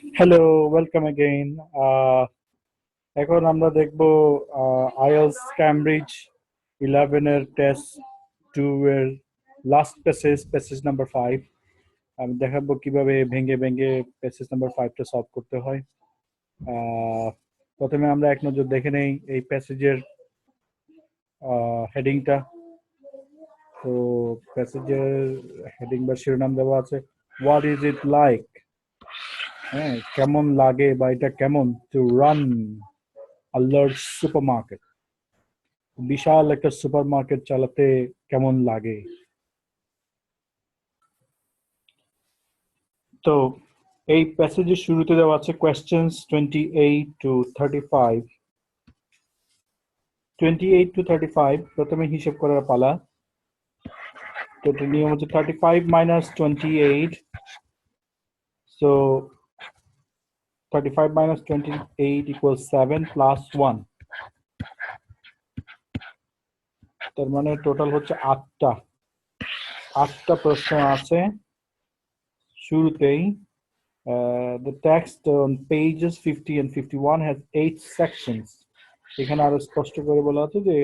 Hello, welcome again. এখন আমরা দেখব আইএলস ক্যামব্রিজ 11 এর টেস্ট 2 এর লাস্ট প্যাসেজ নাম্বার 5। আমি দেখাবো কিভাবে ভেঙে ভেঙে প্যাসেজ নাম্বার 5টা সলভ করতে হয়। প্রথমে আমরা এক নজর দেখে নেই এই প্যাসেজের হেডিংটা। তো প্যাসেজের হেডিং বা শিরোনাম দেওয়া আছে, হোয়াট ইজ ইট লাইক, হ্যাঁ কেমন লাগে বা এটা কেমন, to run a large supermarket, বিশাল একটা সুপারমার্কেট চালাতে কেমন লাগে। তো এই প্যাসেজের শুরুতে দেওয়া আছে কোয়েশ্চেন্স 28 to 35। 28 to 35 প্রথমে হিসাব করার পালা। তো এটার নিয়ম হচ্ছে 35 minus 28, so 35 minus 28 equals 7 plus 1, তার মানে টোটাল হচ্ছে 8টা প্রশ্ন আছে শুরুতেই। The text on pages 50 and 51 has 8 sections. এখানে আরো স্পষ্ট করে বলা আছে যে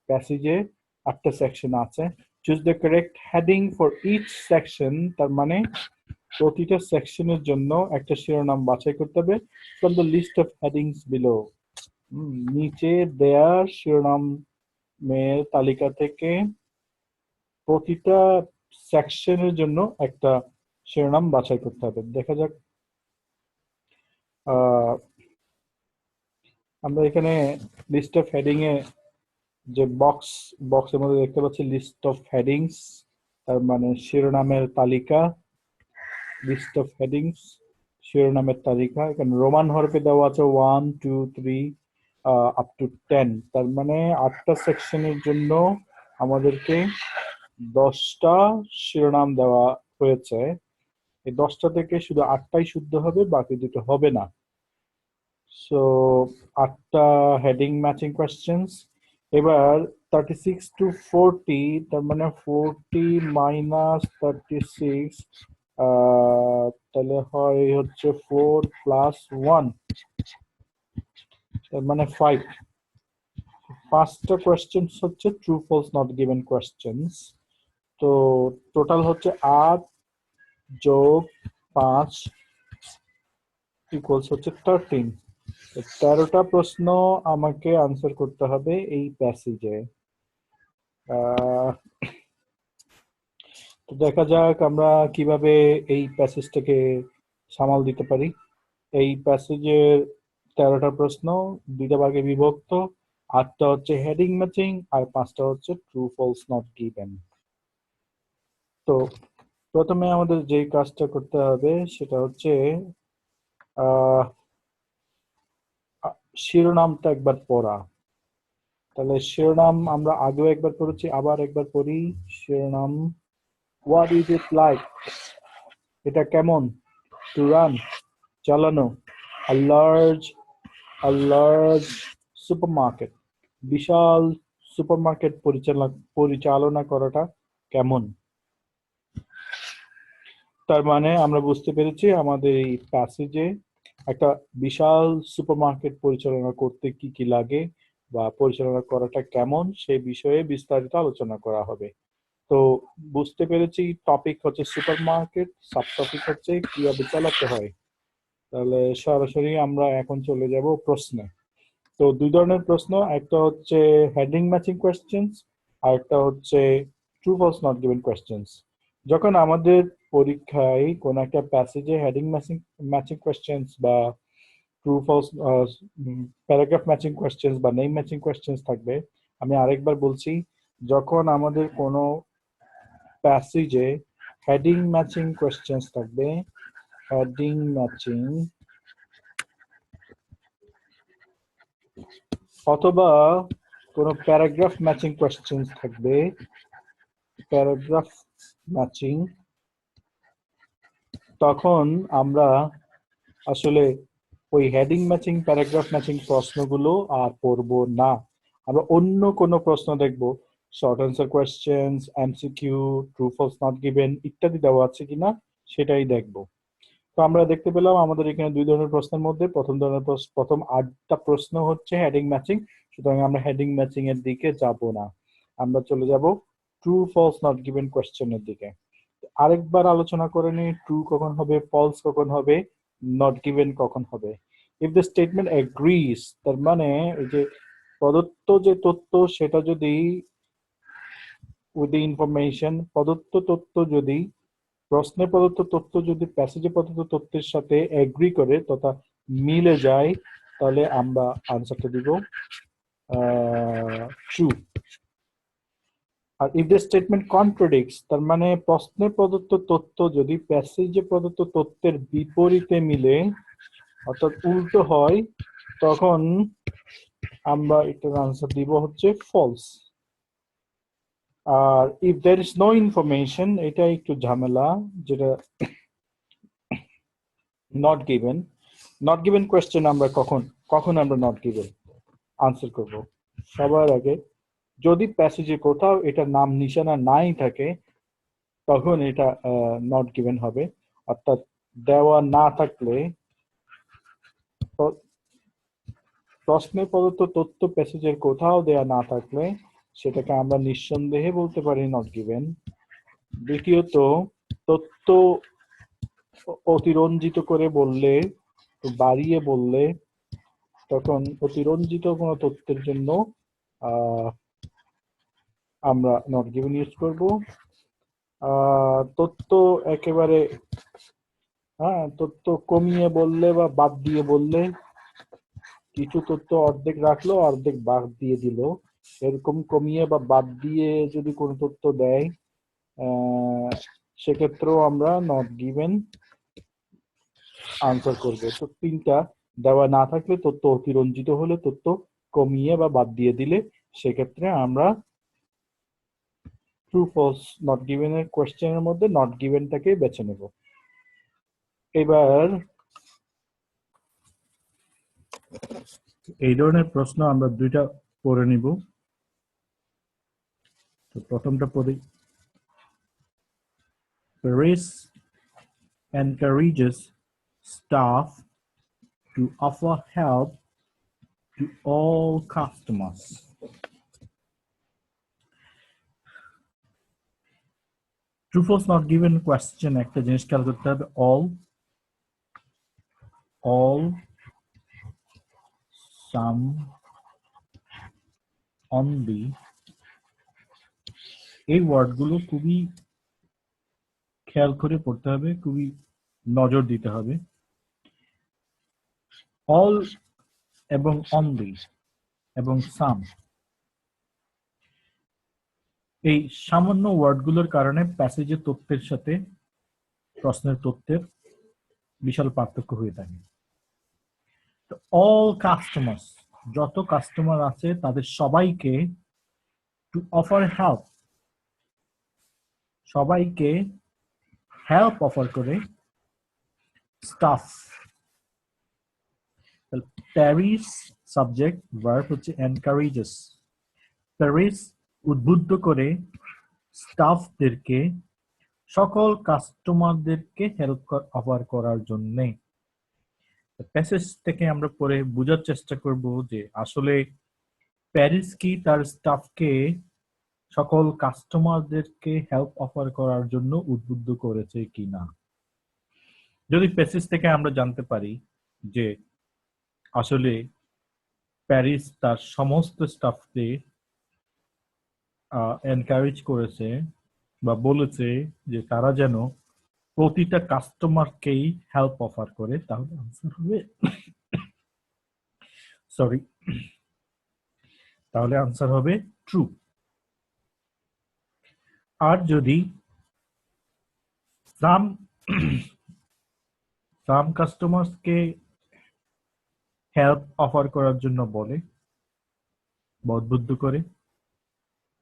প্যাসেজে 8টা সেকশন আছে। Choose the correct heading for each section, তার মানে প্রতিটা সেকশনের জন্য একটা শিরোনাম বাছাই করতে হবে from the list of headings below. নিচে দেয়া শিরোনামের তালিকা থেকে প্রতিটা সেকশনের জন্য একটা শিরোনাম বাছাই করতে হবে। দেখা যাক, আমরা এখানে লিস্ট অফ হেডিং এ যে বক্সের মধ্যে দেখতে পাচ্ছি লিস্ট অফ হেডিংস, তার মানে শিরোনামের তালিকা। লিস্ট অফ হেডিংস শিরোনামের তালিকা, এখানে রোমান হরফে দেওয়া আছে 1 2 3 আপ টু 10, তার মানে 8টা সেকশনের জন্য আমাদেরকে 10টা শিরোনাম দেওয়া হয়েছে। এই 10টা থেকে শুধু 8টাই শুদ্ধ হবে, বাকি দুটো হবে না। সো 8টা হেডিং ম্যাচিং কোয়েশ্চেন্স। এবার 36 to 40, তার মানে 40 minus 36, তাহলে হয় হচ্ছে 4 plus 1, তার মানে 5। 5টা কোয়েশ্চেন্স হচ্ছে true false not given questions. তো টোটাল হচ্ছে 8 যোগ 5 ইকুয়ালস হচ্ছে 13। 13টা প্রশ্ন আমাকে আনসার করতে হবে এই প্যাসেজে। তো দেখা যাক আমরা কিভাবে এই প্যাসেজটাকে সামাল দিতে পারি। এই প্যাসেজের 13টা প্রশ্ন 2টা ভাগে বিভক্ত, 8টা হচ্ছে হেডিং ম্যাচিং আর 5টা হচ্ছে ট্রু ফলস নট গিভেন। তো প্রথমে আমাদের যে কাজটা করতে হবে সেটা হচ্ছে শিরোনামটা একবার পড়া। তাহলে শিরোনাম আমরা আগেও একবার পড়েছি, আবার একবার পড়ি। শিরোনাম, হোয়াট ইজ ইট লাইক, এটা কেমন, টু রান, চালানো, a large supermarket, বিশাল সুপারমার্কেট পরিচালনা করাটা কেমন। তার মানে আমরা বুঝতে পেরেছি আমাদের এই প্যাসেজে একটা বিশাল সুপারমার্কেট পরিচালনা করতে কি কি লাগে বা পরিচালনা করাটা কেমন সেই বিষয়ে বিস্তারিত আলোচনা করা হবে। তো বুঝতে পেরেছি টপিক হচ্ছে সুপারমার্কেট, সাব টপিক হচ্ছে কিভাবে চালাতে হয়। তাহলে সরাসরি আমরা এখন চলে যাব প্রশ্নে। তো দুই ধরনের প্রশ্ন, একটা হচ্ছে হেডিং ম্যাচিং কোয়েশ্চেন্স আর একটা হচ্ছে true false not given questions. যখন আমাদের পরীক্ষায় কোন একটা প্যাসেজে হেডিং ম্যাচিং কোয়েশ্চেন্স বা true false paragraph matching questions বা নেম ম্যাচিং কোয়েশ্চেন্স থাকবে, আমি আরেকবার বলছি, যখন আমাদের কোনো প্যাসেজে হেডিং ম্যাচিং কোয়েশ্চেন্স থাকবে, হেডিং ম্যাচিং অথবা কোনো প্যারাগ্রাফ ম্যাচিং কোয়েশ্চেন্স থাকবে, প্যারাগ্রাফ ম্যাচিং, তখন আমরা আসলে ওই হেডিং ম্যাচিং প্যারাগ্রাফ ম্যাচিং প্রশ্নগুলো আর পড়বো না। আমরা অন্য কোনো প্রশ্ন দেখব, short answer questions, MCQ, true false not given ইত্যাদি দেওয়া আছে কিনা সেটাই দেখব। তো আমরা দেখতে পেলাম আমাদের এখানে দুই ধরনের প্রশ্নের মধ্যে প্রথম 8টা প্রশ্ন হচ্ছে হেডিং ম্যাচিং, সুতরাং আমরা হেডিং ম্যাচিং এর দিকে যাব না, আমরা চলে যাব ট্রু ফলস নট গিভেন কোয়েশ্চেনের দিকে। আরেকবার আলোচনা করে নিই, ট্রু কখন হবে, ফলস কখন হবে, নট গিভেন কখন হবে। ইফ দ্য স্টেটমেন্ট এগ্রিজ, তার মানে ওই যে প্রদত্ত যে তথ্য সেটা যদি উইথ দ্য ইনফরমেশন, প্রদত্ত তথ্য যদি প্রশ্নে প্রদত্ত তথ্য যদি প্যাসেজে প্রদত্ত তথ্যের সাথে এগ্রি করে তথা মিলে যায়, তাহলে আমরা আনসারটা দিব ট্রু। আর ইফ দ্য স্টেটমেন্ট কন্ট্রাডিক্টস, তার মানে প্রশ্নে প্রদত্ত তথ্য যদি প্যাসেজে প্রদত্ত তথ্যের বিপরীতে মিলে অর্থাৎ উল্টো হয়, তখন আমরা এটার আনসার দিব হচ্ছে ফলস। আর if there is no information, এটা একটু ঝামেলা, যেটা not given. Not given question আমরা কখন আমরা নট গিভেন আনসার করব। সবার আগে যদি প্যাসেজে কোথাও এটা নাম নিশানা নাই থাকে তখন এটা নট গিভেন হবে, অর্থাৎ দেওয়া না থাকলে, প্রশ্নে প্রদত্ত তথ্য প্যাসেজের কোথাও দেয়া না থাকলে সেটাকে আমরা নিঃসন্দেহে বলতে পারি নট গিভেন। দ্বিতীয়ত, তথ্য অতিরঞ্জিত করে বললে, বাড়িয়ে বললে, তখন অতিরঞ্জিত কোনো তথ্যের জন্য আমরা নট গিভেন ইউজ করব। তথ্য একেবারে তথ্য কমিয়ে বললে বা বাদ দিয়ে বললে, কিছু তথ্য অর্ধেক রাখলো অর্ধেক বাদ দিয়ে দিল, এরকম কমিয়ে বা বাদ দিয়ে যদি কোনো তথ্য দেয় সেক্ষেত্রেও আমরা নট গিভেন আনসার করব। তো তিনটা দেওয়া না থাকলে, তথ্য অতিরঞ্জিত হলে, তথ্য কমিয়ে বা বাদ দিয়ে দিলে, সেক্ষেত্রে আমরা ট্রু ফলস নট গিভেন এর কোয়েশ্চেনের মধ্যে নট গিভেনটাকে বেছে নেব। এবার এই ধরনের প্রশ্ন আমরা দুইটা পড়ে নিব। তো প্রথমটা পড়ি, Paris encourages staff to offer help to all customers. True false not given question একটা জিনিস খেয়াল করতে হবে, all, some, only, এই ওয়ার্ডগুলো খুবই খেয়াল করে পড়তে হবে, খুবই নজর দিতে হবে। all এবং only এবং some, এই সামান্য ওয়ার্ডগুলোর কারণে প্যাসেজের তথ্যের সাথে প্রশ্নের তথ্যের বিশাল পার্থক্য হয়ে থাকে। তো all customers, যত কাস্টমার আছে তাদের সবাইকে to offer help, সবাইকে হেল্প অফার করে স্টাফ, প্যারিস সাবজেক্ট, ভার্ব হচ্ছে এনকারেজেস, প্যারিস উদ্বুদ্ধ করে স্টাফদেরকে, সকল কাস্টমারদেরকে হেল্প অফার করার জন্য। প্যাসেজ থেকে আমরা পরে বোঝার চেষ্টা করব যে আসলে প্যারিস কি তার স্টাফকে সকল কাস্টমারদেরকে হেল্প অফার করার জন্য উদ্বুদ্ধ করেছে কিনা। যদি প্যাসেজ থেকে আমরা জানতে পারি যে আসলে প্যারিস তার সমস্ত স্টাফকে এনকারেজ করেছে বা বলেছে যে তারা যেন প্রতিটা কাস্টমারকেই হেল্প অফার করে, তাহলে আনসার হবে তাহলে আনসার হবে ট্রু। আর যদি সাম কাস্টমারকে হেল্প অফার করার জন্য বলে বা উদ্বুদ্ধ করে,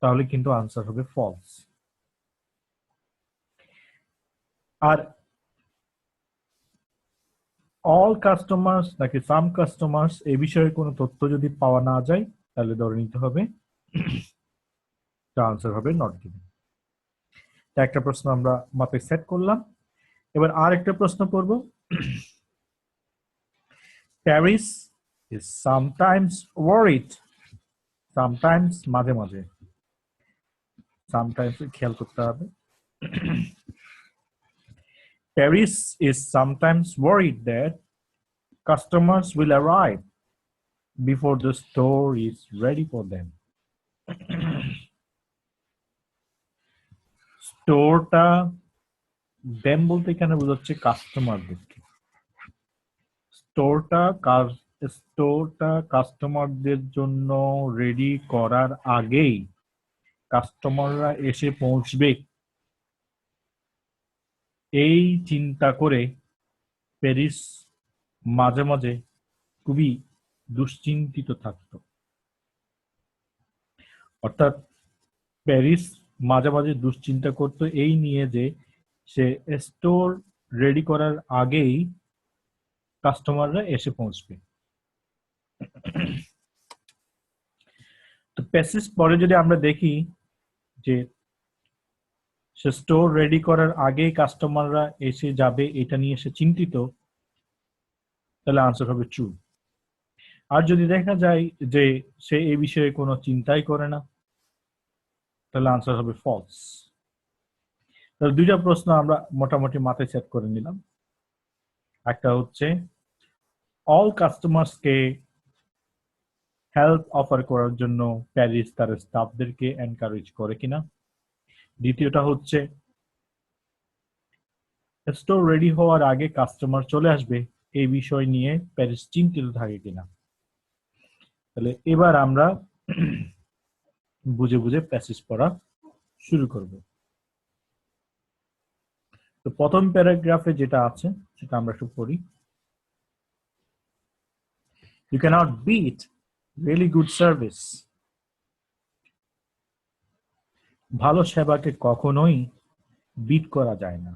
তাহলে কিন্তু আনসার হবে ফলস। আর অল কাস্টমার্স নাকি সাম কাস্টমার্স এই বিষয়ে কোনো তথ্য যদি পাওয়া না যায়, তাহলে ধরে নিতে হবে আনসার হবে নট গিভেন। একটা প্রশ্ন আমরা মাথায় সেট করলাম। এবার আর একটা প্রশ্ন করব, Paris is sometimes worried. Sometimes মাঝে মাঝে sometimes খেয়াল করতে হবে Paris is sometimes worried that customers will arrive before the store is ready for them. স্টোরটা দেম বলতে এখানে বোঝাচ্ছে কাস্টমারদেরকে স্টোরটা কাস্টমারদের জন্য রেডি করার আগেই কাস্টমাররা এসে পৌঁছবে এই চিন্তা করে প্যারিস মাঝে মাঝে খুবই দুশ্চিন্তিত থাকতো অর্থাৎ প্যারিস মাঝে মাঝে দুশ্চিন্তা করতো এই নিয়ে যে সে স্টোর রেডি করার আগেই কাস্টমাররা এসে পৌঁছবে তো প্যাসেজ পরে যদি আমরা দেখি যে সে স্টোর রেডি করার আগেই কাস্টমাররা এসে যাবে এটা নিয়ে সে চিন্তিত তাহলে আনসার হবে ট্রু আর যদি দেখা যায় যে সে এই বিষয়ে কোনো চিন্তাই করে না তাহলে আনসার হবে ফলস তাহলে দুইটা প্রশ্ন আমরা মোটামুটি মাথায় সেট করে নিলাম একটা হচ্ছে অল কাস্টমার্সকে হেল্প অফার করার জন্য প্যারিস তার স্টাফদেরকে এনকারেজ করে কিনা দ্বিতীয়টা হচ্ছে স্টোর রেডি হওয়ার আগে কাস্টমার চলে আসবে এই বিষয় নিয়ে প্যারিস চিন্তিত থাকে কিনা তাহলে এবার আমরা বুঝে বুঝে প্যাসেজ পড়া শুরু করব তো প্রথম প্যারাগ্রাফে যেটা আছে সেটা আমরা একটু পড়ি You cannot beat really good service. ভালো সেবাকে কখনোই বিট করা যায় না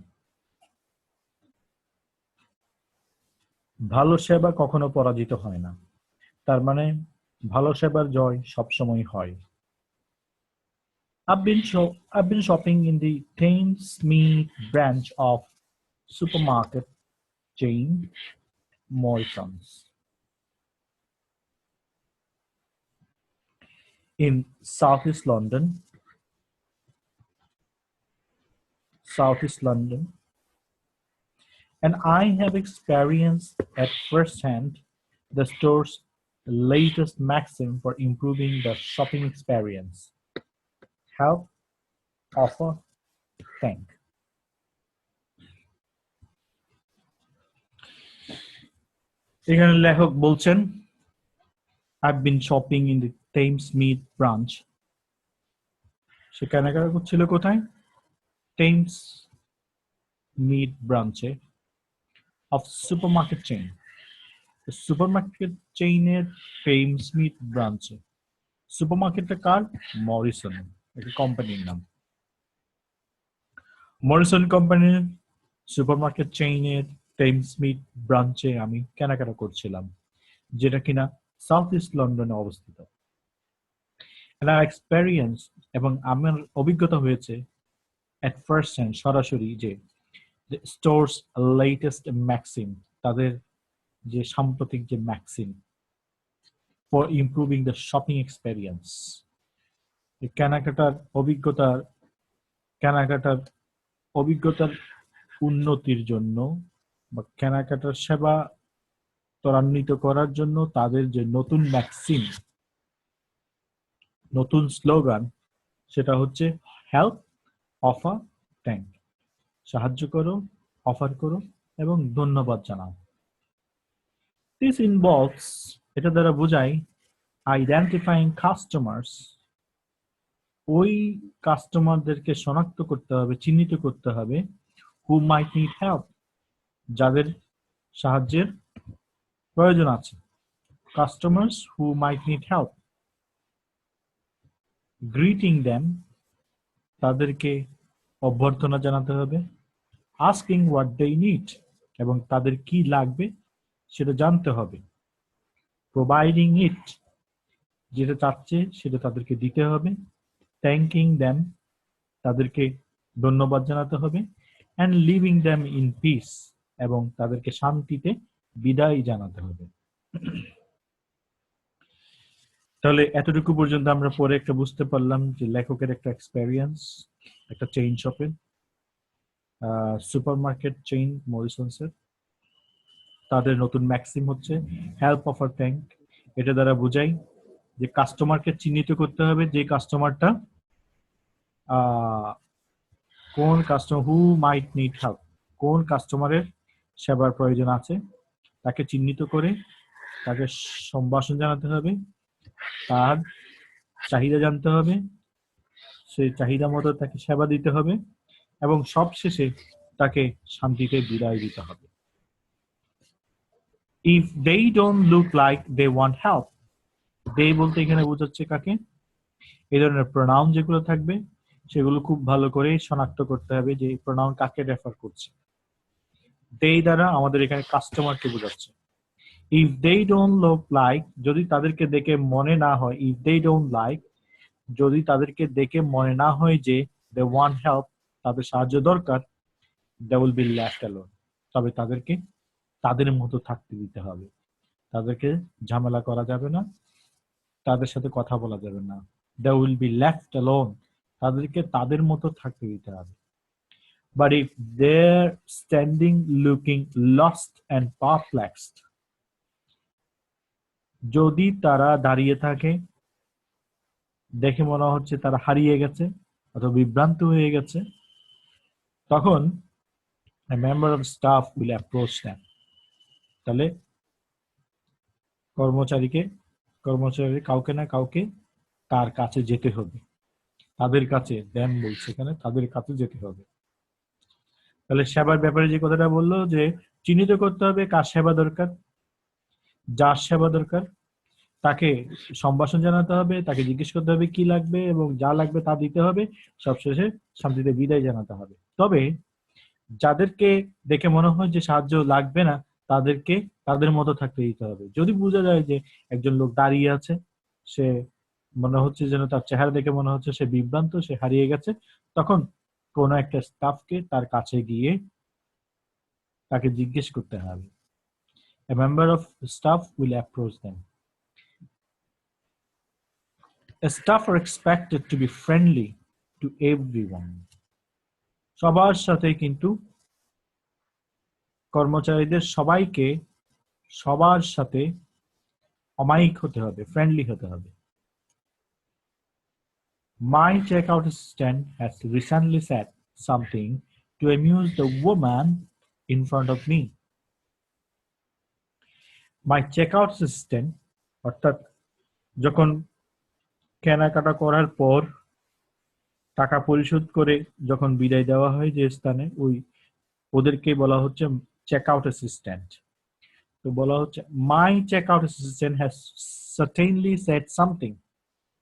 ভালো সেবা কখনো পরাজিত হয় না তার মানে ভালো সেবার জয় সবসময় হয় I've been shopping in the Thamesmead branch of supermarket chain Morrisons in Southeast London, and I have experienced at first hand the store's latest maxim for improving the shopping experience. Help, offer, thank. এখানে লেখক বলছেন I've been shopping in the Thamesmead branch. সে কেনাকাটা করছিল কোথায় Thamesmead branch of supermarket chain. The supermarket chain এর Thamesmead branch. সুপারমার্কেটটা কার Morrison একটা কোম্পানির নাম মরিসন কোম্পানির সুপারমার্কেট চেইনের Thamesmead ব্রাঞ্চে আমি কেনাকাটা করছিলাম যেটা কিনা সাউথ ইস্ট লন্ডনে অবস্থিত and I experienced এবং আমার অভিজ্ঞতা হয়েছে at first hand সরাসরি যে the store's latest maxim তাদের যে সাম্প্রতিক যে maxim for improving the shopping experience কেনাকাটার অভিজ্ঞতার উন্নতির জন্য বা কেনাকাটার সেবা ত্বরান্বিত করার জন্য তাদের যে নতুন ম্যাক্সিম নতুন স্লোগান সেটা হচ্ছে হেল্প অফার থ্যাঙ্ক সাহায্য করো অফার করো এবং ধন্যবাদ জানাও দিস ইনভলভস এটা দ্বারা বোঝায় আইডেন্টিফাইং কাস্টমার্স ওই কাস্টমারদেরকে শনাক্ত করতে হবে চিহ্নিত করতে হবে হু মাইট নিড হেল্প যাদের সাহায্যের প্রয়োজন আছে customers who might need help greeting them তাদেরকে অভ্যর্থনা জানাতে হবে আস্কিং হোয়াট দে নিড এবং তাদের কি লাগবে সেটা জানতে হবে প্রোভাইডিং ইট যেটা চাচ্ছে সেটা তাদেরকে দিতে হবে থ্যাঙ্কিং দেম তাদেরকে ধন্যবাদ জানাতে হবে and leaving them in peace এবং তাদেরকে শান্তিতে বিদায় জানাতে হবে। তাহলে এতটুকু পর্যন্ত আমরা পরে একটা বুঝতে পারলাম যে লেখকের একটা এক্সপেরিয়েন্স একটা চেইন শপের, সুপারমার্কেট চেইন মরিসনসের, তাদের নতুন ম্যাক্সিম হচ্ছে হেল্প অফার থ্যাঙ্ক। এটা দ্বারা বোঝাই যে কাস্টমারকে চিহ্নিত করতে হবে, যে কাস্টমারটা কোন কাস্টমার হু মাইট নিড হেল্প, কোন কাস্টমারের সেবার প্রয়োজন আছে, তাকে চিহ্নিত করে তাকে সম্ভাষণ জানাতে হবে, তার চাহিদা জানতে হবে, সেই চাহিদা মতো তাকে সেবা দিতে হবে এবং সবশেষে তাকে শান্তিতে বিদায় দিতে হবে। If they don't look like they want help, they বলতে এখানে বোঝাচ্ছে কাকে? এই ধরনের প্রোনাউন যেগুলো থাকবে সেগুলো খুব ভালো করে শনাক্ত করতে হবে যে প্রোনাউন কাকে রেফার করছে। দে দ্বারা আমাদের এখানে কাস্টমারকে বোঝাচ্ছে। If they don't look like, যদি তাদেরকে দেখে মনে না হয়, ইফ দে ডোন্ট লাইক, যদি তাদেরকে দেখে মনে না হয় যে দে ওয়ান্ট হেল্প, তাদের সাহায্য দরকার, they will be left alone, তবে তাদেরকে তাদের মতো থাকতে দিতে হবে, তাদেরকে ঝামেলা করা যাবে না, তাদের সাথে কথা বলা যাবে না। They will be left alone, তাদেরকে তাদের মতো থাকতে দিতে হবে। But if they're standing looking lost and perplexed, যদি তারা দাঁড়িয়ে থাকে দেখে মনে হচ্ছে তারা হারিয়ে গেছে অথবা বিভ্রান্ত হয়ে গেছে, তখন a member of staff will approach them, তাহলে কর্মচারী কাউকে না কাউকে তার কাছে যেতে হবে, তাদের কাছে, দেন বলছে এখানে তাদের কাছে যেতে হবে। তাহলে সেবার ব্যাপারে যে কথাটা বললো যে চিহ্নিত করতে হবে কার সেবা দরকার, যার সেবা দরকার তাকে সম্ভাষণ জানাতে হবে, তাকে জিজ্ঞেস করতে হবে কি লাগবে এবং যা লাগবে তা দিতে হবে, সবশেষে শান্তিতে বিদায় জানাতে হবে। তবে যাদেরকে দেখে মনে হয় যে সাহায্য লাগবে না, তাদেরকে তাদের মতো থাকতে দিতে হবে। যদি বোঝা যায় যে একজন লোক দাঁড়িয়ে আছে, সে মনে হচ্ছে যেন তার চেহারা দেখে মনে হচ্ছে সে বিভ্রান্ত, সে হারিয়ে গেছে, তখন কোনো একটা স্টাফকে তার কাছে গিয়ে তাকে জিজ্ঞেস করতে হবে। A member of staff will approach them. A staff are expected to be friendly to everyone. সবার সাথে কিন্তু কর্মচারীদের সবার সাথে অমায়িক হতে হবে, ফ্রেন্ডলি হতে হবে। My checkout assistant has recently said something to amuse the woman in front of me. My checkout assistant, অর্থাৎ যখন কেনাকাটা করার পর টাকা পরিশোধ করে যখন বিদায় দেওয়া হয় যে স্থানে, ওদেরকে বলা হচ্ছে চেকআউট অ্যাসিস্ট্যান্ট। তো বলা হচ্ছে my checkout assistant has certainly said something,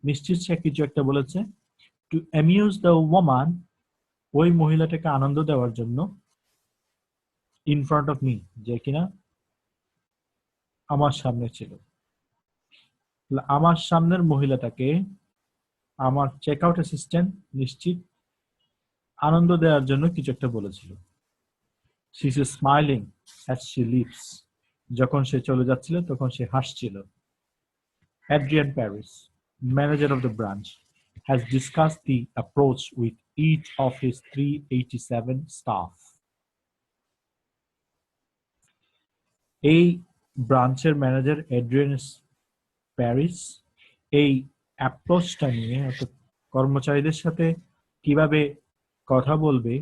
নিশ্চিত সে কিছু একটা বলেছে, টু অ্যামিউজ দ্য ওম্যান, ওই মহিলাটাকে আনন্দ দেওয়ার জন্য, ইন ফ্রন্ট অফ মি, যে কিনা আমার সামনে ছিল। আমার সামনের মহিলাটাকে আমার চেকআউট অ্যাসিস্ট্যান্ট নিশ্চিত আনন্দ দেওয়ার জন্য কিছু একটা বলেছিল। She is smiling as she leaves. যখন সে চলে যাচ্ছিল তখন সে হাসছিল। Adrian Paris, manager of the branch, has discussed the approach with each of his 387 staff. এই ব্রাঞ্চের ম্যানেজার এড্রিয়ান প্যারিস এই অ্যাপ্রোচটা নিয়ে, অর্থাৎ কর্মচারীদের সাথে কিভাবে কথা বলবে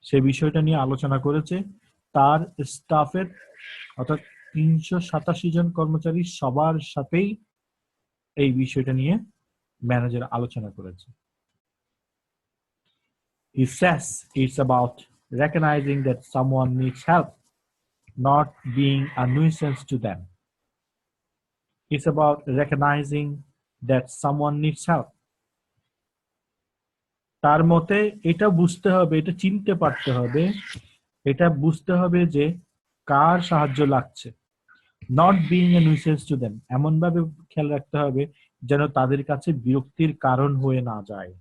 সে বিষয়টা নিয়ে আলোচনা করেছে তার স্টাফের, অর্থাৎ 387 জন কর্মচারী সবার সাথেই এই বিষয়টা নিয়ে ম্যানেজার আলোচনা করেছে। He says it's about recognizing that someone needs help, not being a nuisance to them. It's about recognizing that someone needs help. তার মতে এটা বুঝতে হবে, এটা চিনতে পারতে হবে, এটা বুঝতে হবে যে কার সাহায্য লাগছে, not being a nuisance to them, এমন ভাবে খেয়াল রাখতে হবে যেন তাদের কাছে বিরক্তির কারণ হয়ে না যায়।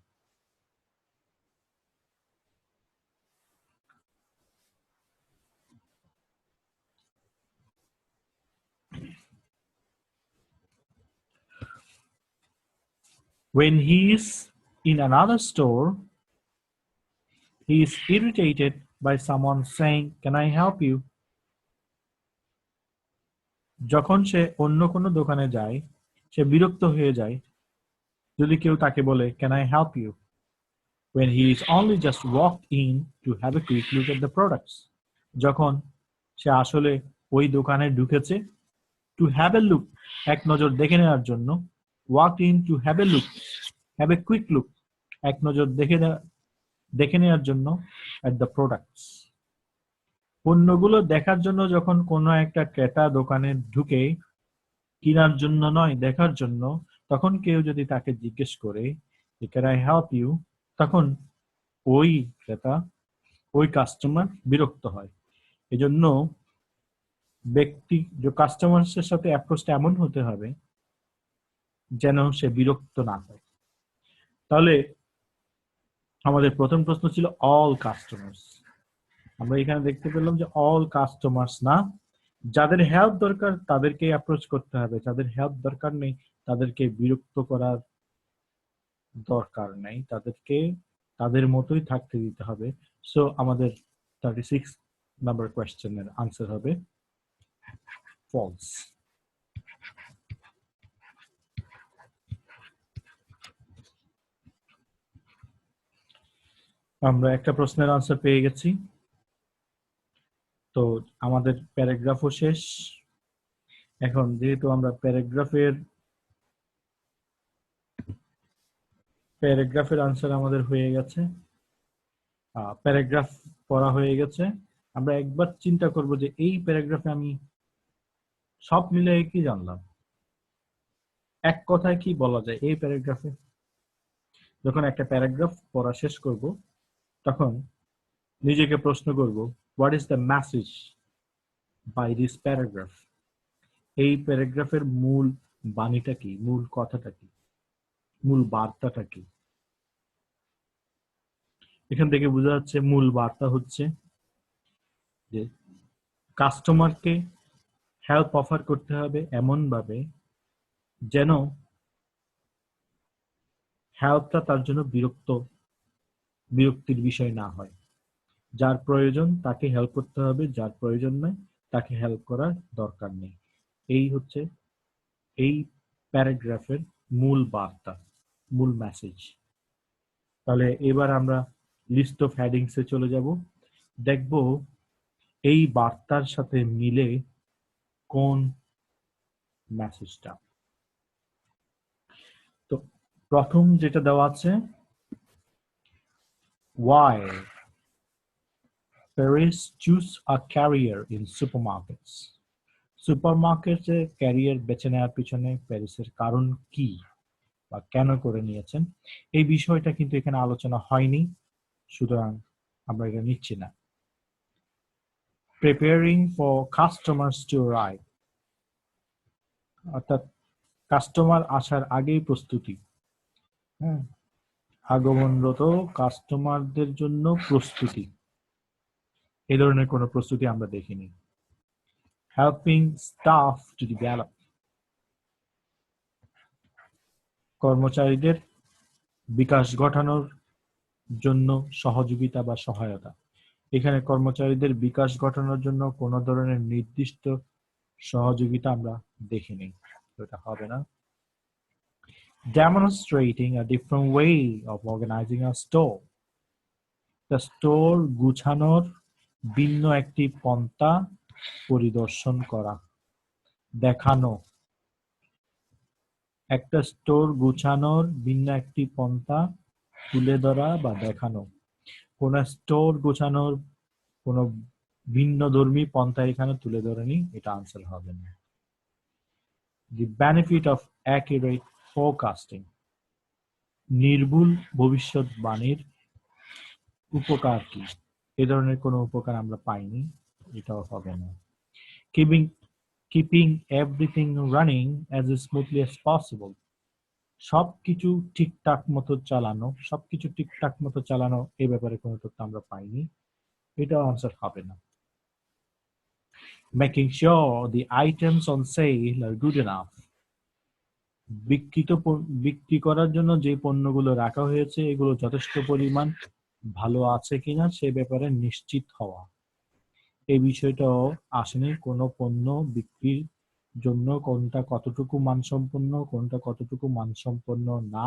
When he is in another store, he is irritated by someone saying, "Can I help you?" যখন সে অন্য কোনো দোকানে যায়, সে বিরক্ত হয়ে যায় যদি কেউ তাকে বলে, "Can I help you?" When he is only just walked in to have a quick look at the products. যখন সে আসলে ওই দোকানে ঢুকেছে to have a look, এক নজর দেখে নেওয়ার জন্য, walked in to have a look, have a quick look, এক নজর দেখে নেওয়ার জন্য at the products. পণ্যগুলো দেখার জন্য যখন কোনো একটা ক্রেতা দোকানে ঢুকে, কেনার জন্য নয় দেখার জন্য, তখন কেউ যদি তাকে জিজ্ঞেস করে, "Can I help you?" তখন ওই ক্রেতা, ওই কাস্টমার বিরক্ত হয়। এজন্য ব্যক্তি যে কাস্টমারের সাথে অ্যাপ্রোচটা এমন হতে হবে যেন সে বিরক্ত না হয়। তাহলে আমাদের প্রথম প্রশ্ন ছিল অল কাস্টমার্স। আমরা এখানে দেখতে পেলাম যে অল কাস্টমার্স না, যাদের হেল্প দরকার তাদেরকে অ্যাপ্রোচ করতে হবে, যাদের হেল্প দরকার নেই তাদেরকে বিরক্ত করার দরকার নেই, তাদেরকে তাদের মতোই থাকতে দিতে হবে। সো আমাদের 36 নাম্বার কোয়েশ্চেনের আনসার হবে ফলস। আমরা একটা প্রশ্নের আনসার পেয়ে গেছি, তো আমাদের প্যারাগ্রাফও শেষ। এখন যেহেতু আমরা প্যারাগ্রাফের আনসার আমাদের হয়ে গেছে, প্যারাগ্রাফ পড়া হয়ে গেছে, আমরা একবার চিন্তা করব যে এই প্যারাগ্রাফে আমি সব মিলিয়ে কি জানলাম, এক কথায় কি বলা যায় এই প্যারাগ্রাফে। যখন একটা প্যারাগ্রাফ পড়া শেষ করব তখন নিজেকে প্রশ্ন করব, what is the message by this paragraph. এই প্যারাগ্রাফের মূল বাণীটা কি, মূল কথাটা কি, মূল বার্তাটা কি। এখান থেকে বোঝা যাচ্ছে মূল বার্তা হচ্ছে যে কাস্টমারকে হেল্প অফার করতে হবে এমন ভাবে যেন হেল্পটা তার জন্য বিরক্তির বিষয় না হয়। যার প্রয়োজন তাকে হেল্প করতে হবে, যার প্রয়োজন নয় তাকে হেল্প করার দরকার নেই। এই হচ্ছে এই প্যারাগ্রাফের মূল বার্তা, মূল মেসেজ। তাহলে এবার আমরা লিস্ট অফ হেডিংস এ চলে যাব, দেখব এই বার্তার সাথে মিলে কোন মেসেজটা। তো প্রথম যেটা দেওয়া আছে, why Paris choose a career in supermarkets. সুপারমার্কেটে ক্যারিয়ার বেছে নেওয়ার পিছনে প্যারিসের কারণ কি বা কেন করে নিয়েছেন, এই বিষয়টা কিন্তু এখানে আলোচনা হয়নি, সুতরাং আমরা এটা নিচ্ছি না। Preparing for customers to arrive, অর্থাৎ কাস্টমার আসার আগেই প্রস্তুতি, হ্যাঁ, আগমনরত কাস্টমারদের জন্য প্রস্তুতি, এই ধরনের কোনো প্রস্তুতি আমরা দেখিনি। হেল্পিং স্টাফ টু ডেভেলপ, কর্মচারীদের বিকাশ ঘটানোর জন্য সহযোগিতা বা সহায়তা। এখানে কর্মচারীদের বিকাশ ঘটানোর জন্য কোনো ধরনের নির্দিষ্ট সহযোগিতা আমরা দেখিনি, এটা হবে না। Demonstrating a different way of organizing a store, the store গুছানোর ভিন্ন একটি পন্থা পরিদর্শন করা, দেখানো। একটা স্টোর গুছানোর ভিন্ন একটি পন্থা তুলে ধরা বা দেখানো। কোন স্টোর গোছানোর কোন ভিন্নধর্মী পন্থা এখানে তুলে ধরেনি, এটা আনসার হবে না। The benefit of accurate forecasting, নির্ভুল ভবিষ্যৎবাণীর উপকার কি, এ ধরনের কোনো উপকার আমরা পাইনি, এটাও হবে না। Keeping everything running as smoothly as possible, সবকিছু ঠিকঠাক মতো চালানো, এই ব্যাপারে কোনো তথ্য আমরা পাইনি, এটাও আনসার হবে না। Making sure the items on sale are good enough, বিক্রি করার জন্য যে পণ্যগুলো রাখা হয়েছে এগুলো যথেষ্ট পরিমাণ ভালো আছে কিনা সে ব্যাপারে নিশ্চিত হওয়া। এই বিষয়টাও আসেনি। কোনো পণ্য বিক্রির জন্য কোনটা কতটুকু মানসম্পন্ন, কোনটা কতটুকু মানসম্পন্ন না,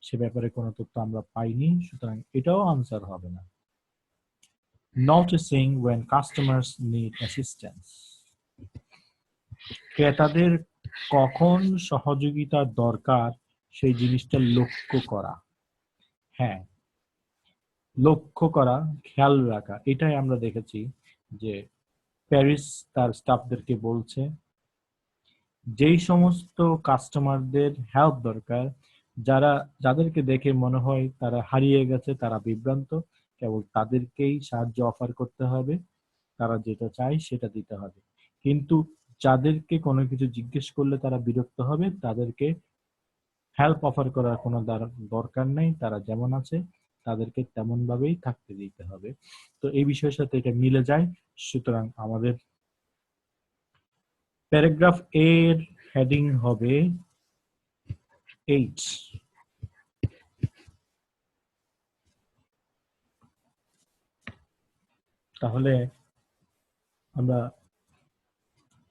সে ব্যাপারে কোনো তথ্য আমরা পাইনি, সুতরাং এটাও আনসার হবে না। Noticing when customers need assistance. ক্রেতাদের কখন সহযোগিতার দরকার সেই জিনিসটা লক্ষ্য করা। হ্যাঁ, লক্ষ্য করা, খেয়াল রাখা, এটাই আমরা দেখেছি যে প্যারিস তার স্টাফদেরকে বলছে যেই সমস্ত কাস্টমারদের হেল্প দরকার, যাদেরকে দেখে মনে হয় তারা হারিয়ে গেছে, তারা বিভ্রান্ত, কেবল তাদেরকেই সাহায্য অফার করতে হবে, তারা যেটা চায় সেটা দিতে হবে। কিন্তু যাদেরকে কোনো কিছু জিজ্ঞেস করলে তারা বিরক্ত হবে, তাদেরকে হেল্প অফার করার কোনো দরকার নেই, তারা যেমন আছে তাদেরকে তেমন ভাবেই থাকতে দিতে হবে। তো এই বিষয়ের সাথে এটা মিলে যায়। সুতরাং আমাদের প্যারাগ্রাফ এর হেডিং হবে 8। তাহলে আমরা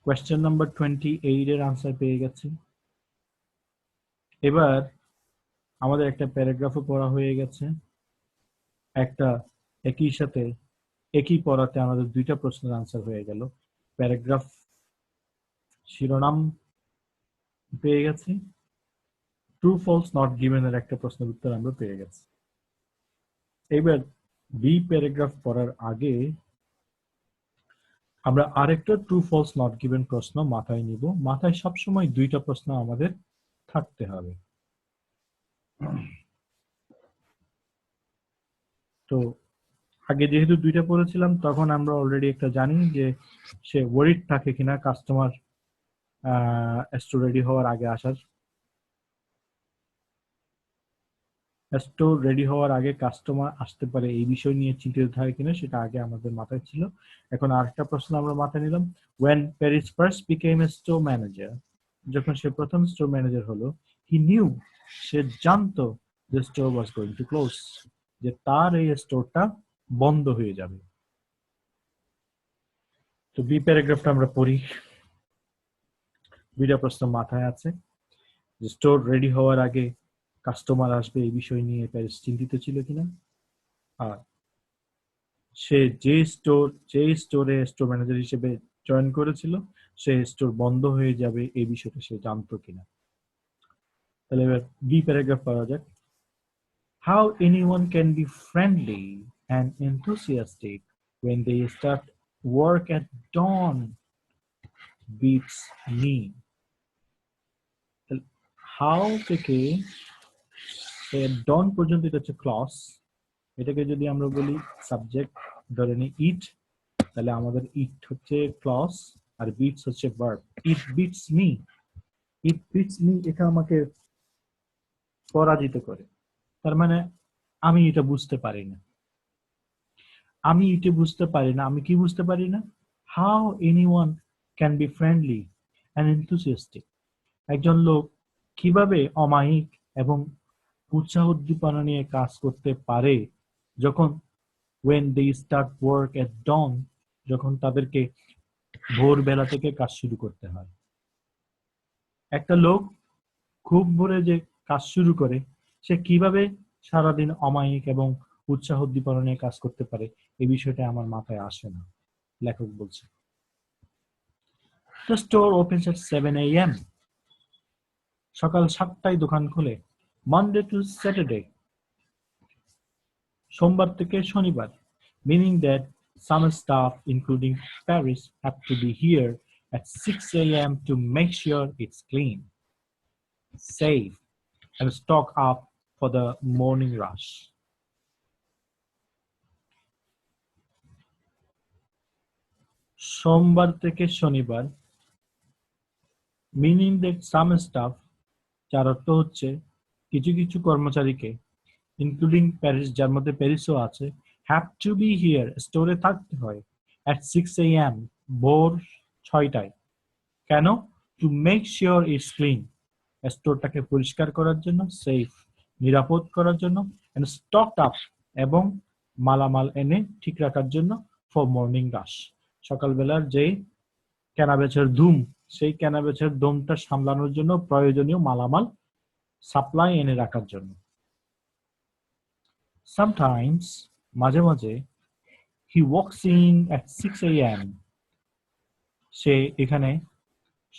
কোয়েশ্চেন নাম্বার 28 এর আনসার পেয়ে গেছি। এবার আমাদের একটা প্যারাগ্রাফও পড়া হয়ে গেছে, একটা একই সাথে একই পড়াতে আমাদের দুইটা প্রশ্নের আনসার হয়ে গেল। প্যারাগ্রাফ শিরোনাম পেয়ে গেছি, ট্রু ফলস নট গিভেন এর একটা প্রশ্নের উত্তর আমরা পেয়ে গেছি। এবার বি প্যারাগ্রাফ পড়ার আগে আমরা আরেকটা ট্রু ফলস নট গিভেন প্রশ্ন মাথায় নিব। মাথায় সবসময় দুইটা প্রশ্ন আমাদের থাকতে হবে। তো আগে যেহেতু দুইটা পড়েছিলাম তখন আমরা অলরেডি একটা জানি যে সে ওয়ারিড থাকে কিনা কাস্টমার স্টোর রেডি হওয়ার আগে আসার, স্টোর রেডি হওয়ার আগে কাস্টমার আসতে পারে এই বিষয় নিয়ে চিন্তিত থাকে কিনা সেটা আগে আমাদের মাথায় ছিল। এখন আরেকটা প্রশ্ন আমরা মাথায় নিলাম, when Paris first became a store manager, যখন সে প্রথম স্টোর ম্যানেজার হলো, he knew, সে জানতো the store was going to close, যে তার এই স্টোরটা বন্ধ হয়ে যাবে। তো বি প্যারাগ্রাফটা আমরা পড়ি। দুইটা প্রশ্ন মাথায় আছে, যে স্টোর রেডি হওয়ার আগে কাস্টমার আসবে এই বিষয় নিয়ে প্যারিস চিন্তিত ছিল কিনা, আর সে যে স্টোরে স্টোর ম্যানেজার হিসেবে জয়েন করেছিল সে স্টোর বন্ধ হয়ে যাবে এই বিষয়টা সে জানতো কিনা। তাহলে এবার বি প্যারাগ্রাফ পড়া যাক। How anyone can be friendly and enthusiastic when they start work at dawn beats me. How থেকে dawn পর্যন্ত এটা হচ্ছে ক্লজ, এটাকে যদি আমরা বলি সাবজেক্ট ধরে নিই ইট, তাহলে আমাদের ইট হচ্ছে ক্লজ আর বিটস হচ্ছে ভার্ব। ইট বিটস মি, ইট বিটস মি এটা আমাকে পরাজিত করে, তার মানে আমি এটা বুঝতে পারি না। আমি এটা বুঝতে পারি না, আমি কি বুঝতে পারি না? How anyone can be friendly and enthusiastic, একজন লোক কিভাবে অমায়িক এবং উৎসাহ উদ্দীপনা নিয়ে কাজ করতে পারে যখন when they start work at dawn, যখন তাদেরকে ভোরবেলা থেকে কাজ শুরু করতে হয়। একটা লোক খুব ভোরে যে কাজ শুরু করে সে কিভাবে সারাদিন অমায়িক এবং উৎসাহ উদ্দীপনা নিয়ে কাজ করতে পারে এই বিষয়টা আমার মাথায় আসে না। লেখক বলছে The store opens at 7 a.m. সকাল 7টায় দোকান খোলে। Monday to Saturday, সোমবার থেকে শনিবার, meaning that some staff including Paris have to be here at 6 a.m. to make sure it's clean, safe and stock up for the morning rush. সোমবার থেকে শনিবার, meaning that some staff, যার অর্থ হচ্ছে কিছু কিছু কর্মচারীকে, ইনক্লুডিং প্যারিস, যার মধ্যে প্যারিসও আছে, হ্যাভ টু বি হিয়ার, স্টোরে থাকতে হয়, at 6 a.m. ভোর 6টায়। কেন? To make sure it's clean, স্টোরটাকে পরিষ্কার করার জন্য, সেফ নিরাপদ করার জন্য, এন্ড স্টক আপ এবং মালামাল এনে ঠিক রাখার জন্য ফর মর্নিং রাশ, সকালবেলার যে কেনাবেচার ধুম, সেই কেনাবেচার ধুমটা সামলানোর জন্য প্রয়োজনীয় মালামাল সাপ্লাই এনে রাখার জন্য। Sometimes, মাঝে মাঝে, he walks in at 6 a.m. সে এখানে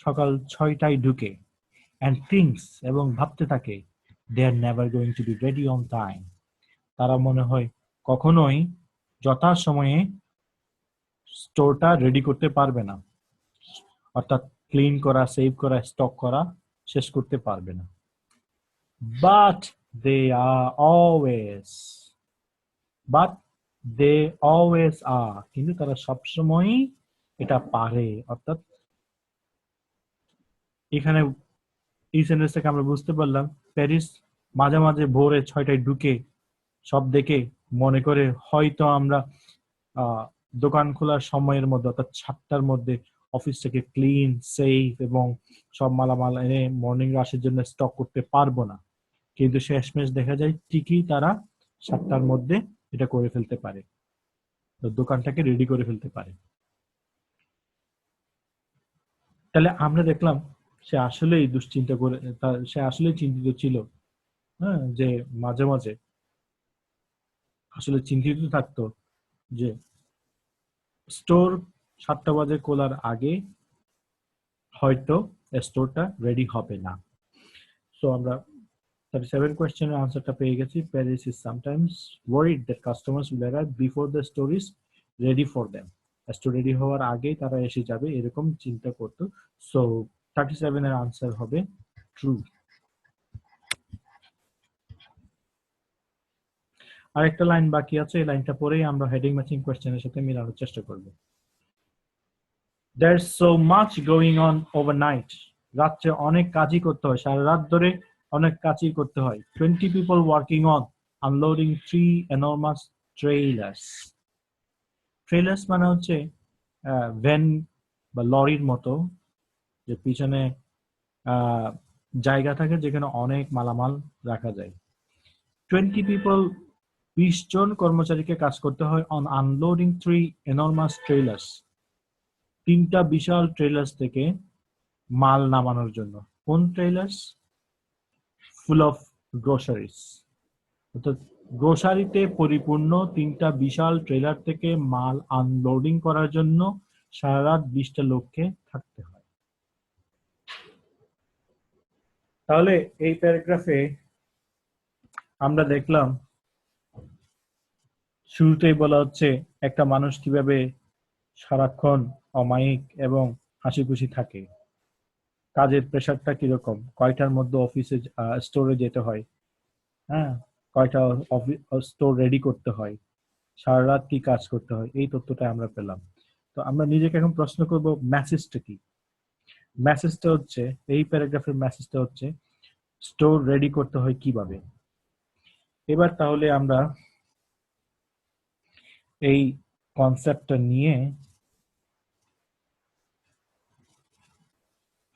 সকাল 6টায় ঢুকে and thinks এবং ভাবতে থাকে they are never going to be ready on time. তারা মনে হয় কখনোই যথাসময়ে স্টোরটা রেডি করতে পারবে না, অর্থাৎ ক্লিন করা, সেভ করা, স্টক করা শেষ করতে পারবে না। But they are always, but they always are, কিন্তু তারা সবসময়ই এটা পারে। অর্থাৎ এখানে এই সেন্টেন্স থেকে আমরা বুঝতে পারলাম প্যারিস মাঝে মাঝে ভোরে 6টায় ঢুকে সব দেখে মনে করে হয়তো আমরা দোকান খোলার সময়ের মধ্যে অর্থাৎ 7টার মধ্যে অফিস থেকে ক্লিন, সেফ এবং সব মালামাল এনে মর্নিং রাশের জন্য স্টক করতে পারবো না, কিন্তু শেষমেশ দেখা যায় ঠিকই তারা 7টার মধ্যে এটা করে ফেলতে পারে, দোকানটাকে রেডি করে ফেলতে পারে। তাহলে আমরা দেখলাম সে আসলেই দুশ্চিন্তা করে, সে আসলেই চিন্তিত ছিল, হ্যাঁ, যে মাঝে মাঝে আসলে চিন্তিত থাকতো যে স্টোর 7টা বাজে খোলার আগে হয়তো স্টোরটা রেডি হবে না। সো আমরা 37 কোয়েশ্চেনের আনসারটা পেয়ে গেছি। Paris is sometimes worried that customers will arrive before the store is ready for them. Store ready হওয়ার আগেই তারা এসে যাবে এরকম চিন্তা করতো। সো 37 এর আনসার হবে ট্রু। আরেকটা লাইন বাকি আছে, এই লাইনটা পরেই আমরা হেডিং ম্যাচিং কোয়েশ্চেনের সাথে মিলানোর চেষ্টা করব। There's so much going on overnight. রাত্রে অনেক কাজই করতে হয়, সারা রাত ধরে অনেক কাজই করতে হয়। 20 people working on unloading 3 enormous trailers. Trailers মানে হচ্ছে ভ্যান বা লরির মতো, যে পিছনে জায়গা থাকে যেখানে অনেক মালামাল রাখা যায়। 20 people, 20 জন কর্মচারীকে কাজ করতে হয় on unloading 3 enormous trailers. 3টা বিশাল ট্রেলার্স থেকে মাল নামানোর জন্য। কোন ট্রেলার্স? ফুল অফ গ্রোসারিজ, অর্থাৎ গ্রোসারিতে পরিপূর্ণ 3টা বিশাল ট্রেলার থেকে মাল আনলোডিং করার জন্য সারা রাত 20টা লোককে থাকতে হয়। তাহলে এই প্যারাগ্রাফে আমরা দেখলাম শুরুতেই বলা হচ্ছে একটা মানুষ কিভাবে সারাক্ষণ অমায়িক এবং হাসি খুশি থাকে, কাজের প্রেশারটা কিরকম, কয়টার মধ্যে অফিসে স্টোরে যেতে হয়, হ্যাঁ, কয়টা স্টোর রেডি করতে হয়, সারা রাত কি কাজ করতে হয়, এই তথ্যটা আমরা পেলাম। তো আমরা নিজেকে এখন প্রশ্ন করব মেসেজটা কি। মেসেজটা হচ্ছে, এই প্যারাগ্রাফের মেসেজটা হচ্ছে স্টোর রেডি করতে হয় কিভাবে। এবার তাহলে আমরা এই কনসেপ্টটা নিয়ে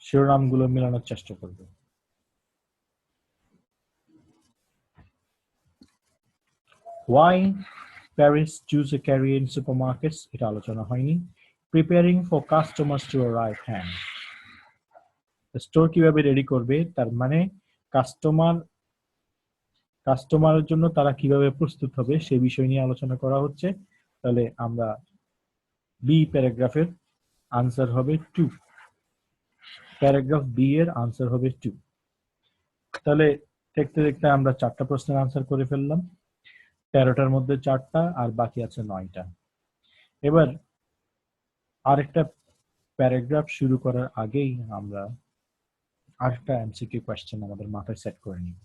শিরোনামগুলো মেলানোর চেষ্টা করব। Why Paris choose a career in supermarkets, এটা আলোচনা হয়নি। Preparing for customers to arrive hand, store কিভাবে রেডি করবে, তার মানে কাস্টমারের জন্য তারা কিভাবে প্রস্তুত হবে সে বিষয় নিয়ে আলোচনা করা হচ্ছে। তাহলে আমরা বি প্যারাগ্রাফের আনসার হবে 2, প্যারাগ্রাফ বি এর আনসার হবে 2। তাহলে দেখতে দেখতে আমরা 4টা প্রশ্নের আনসার করে ফেললাম, 13টার মধ্যে 4টা আর বাকি আছে 9টা। এবার আরেকটা প্যারাগ্রাফ শুরু করার আগেই আমরা আরেকটা এমসিকিউ কোয়েশ্চেন আমাদের মাথায় সেট করে নিই।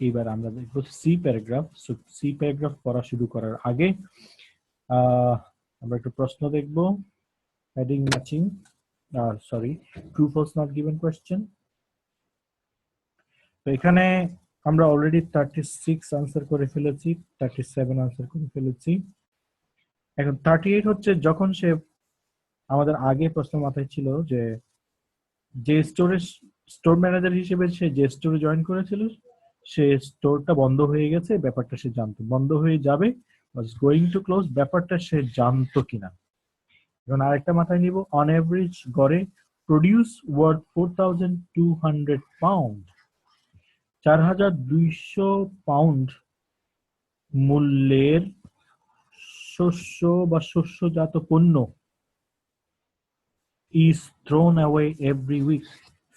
এবার আমরা দেখবো সি প্যারাগ্রাফ। সি প্যারাগ্রাফ পড়া শুরু করার আগে আমরা একটু প্রশ্ন দেখবো। Heading matching, sorry, true false not given question. তো এখানে আমরা অলরেডি 36 আনসার করে ফেলেছি, 37 আনসার করে ফেলেছি। এখন 38 হচ্ছে যখন সে, আমাদের আগে প্রশ্ন মাথায় ছিল যে স্টোর ম্যানেজার হিসেবে সে যে স্টোরে জয়েন করেছিল, সে স্টোরটা বন্ধ হয়ে গেছে, ব্যাপারটা সে জানতো, বন্ধ হয়ে যাবে, ওয়াজ গোয়িং টু ক্লোজ, ব্যাপারটা সে জানতো কিনা। এখন আরেকটা মাথায় নিব, অন এভারেজ গড়ে প্রডিউস ওয়ার্থ 4,200 পাউন্ড, 4,200 পাউন্ড মূল্যের শস্য বা শস্যজাত পণ্য is thrown away every week,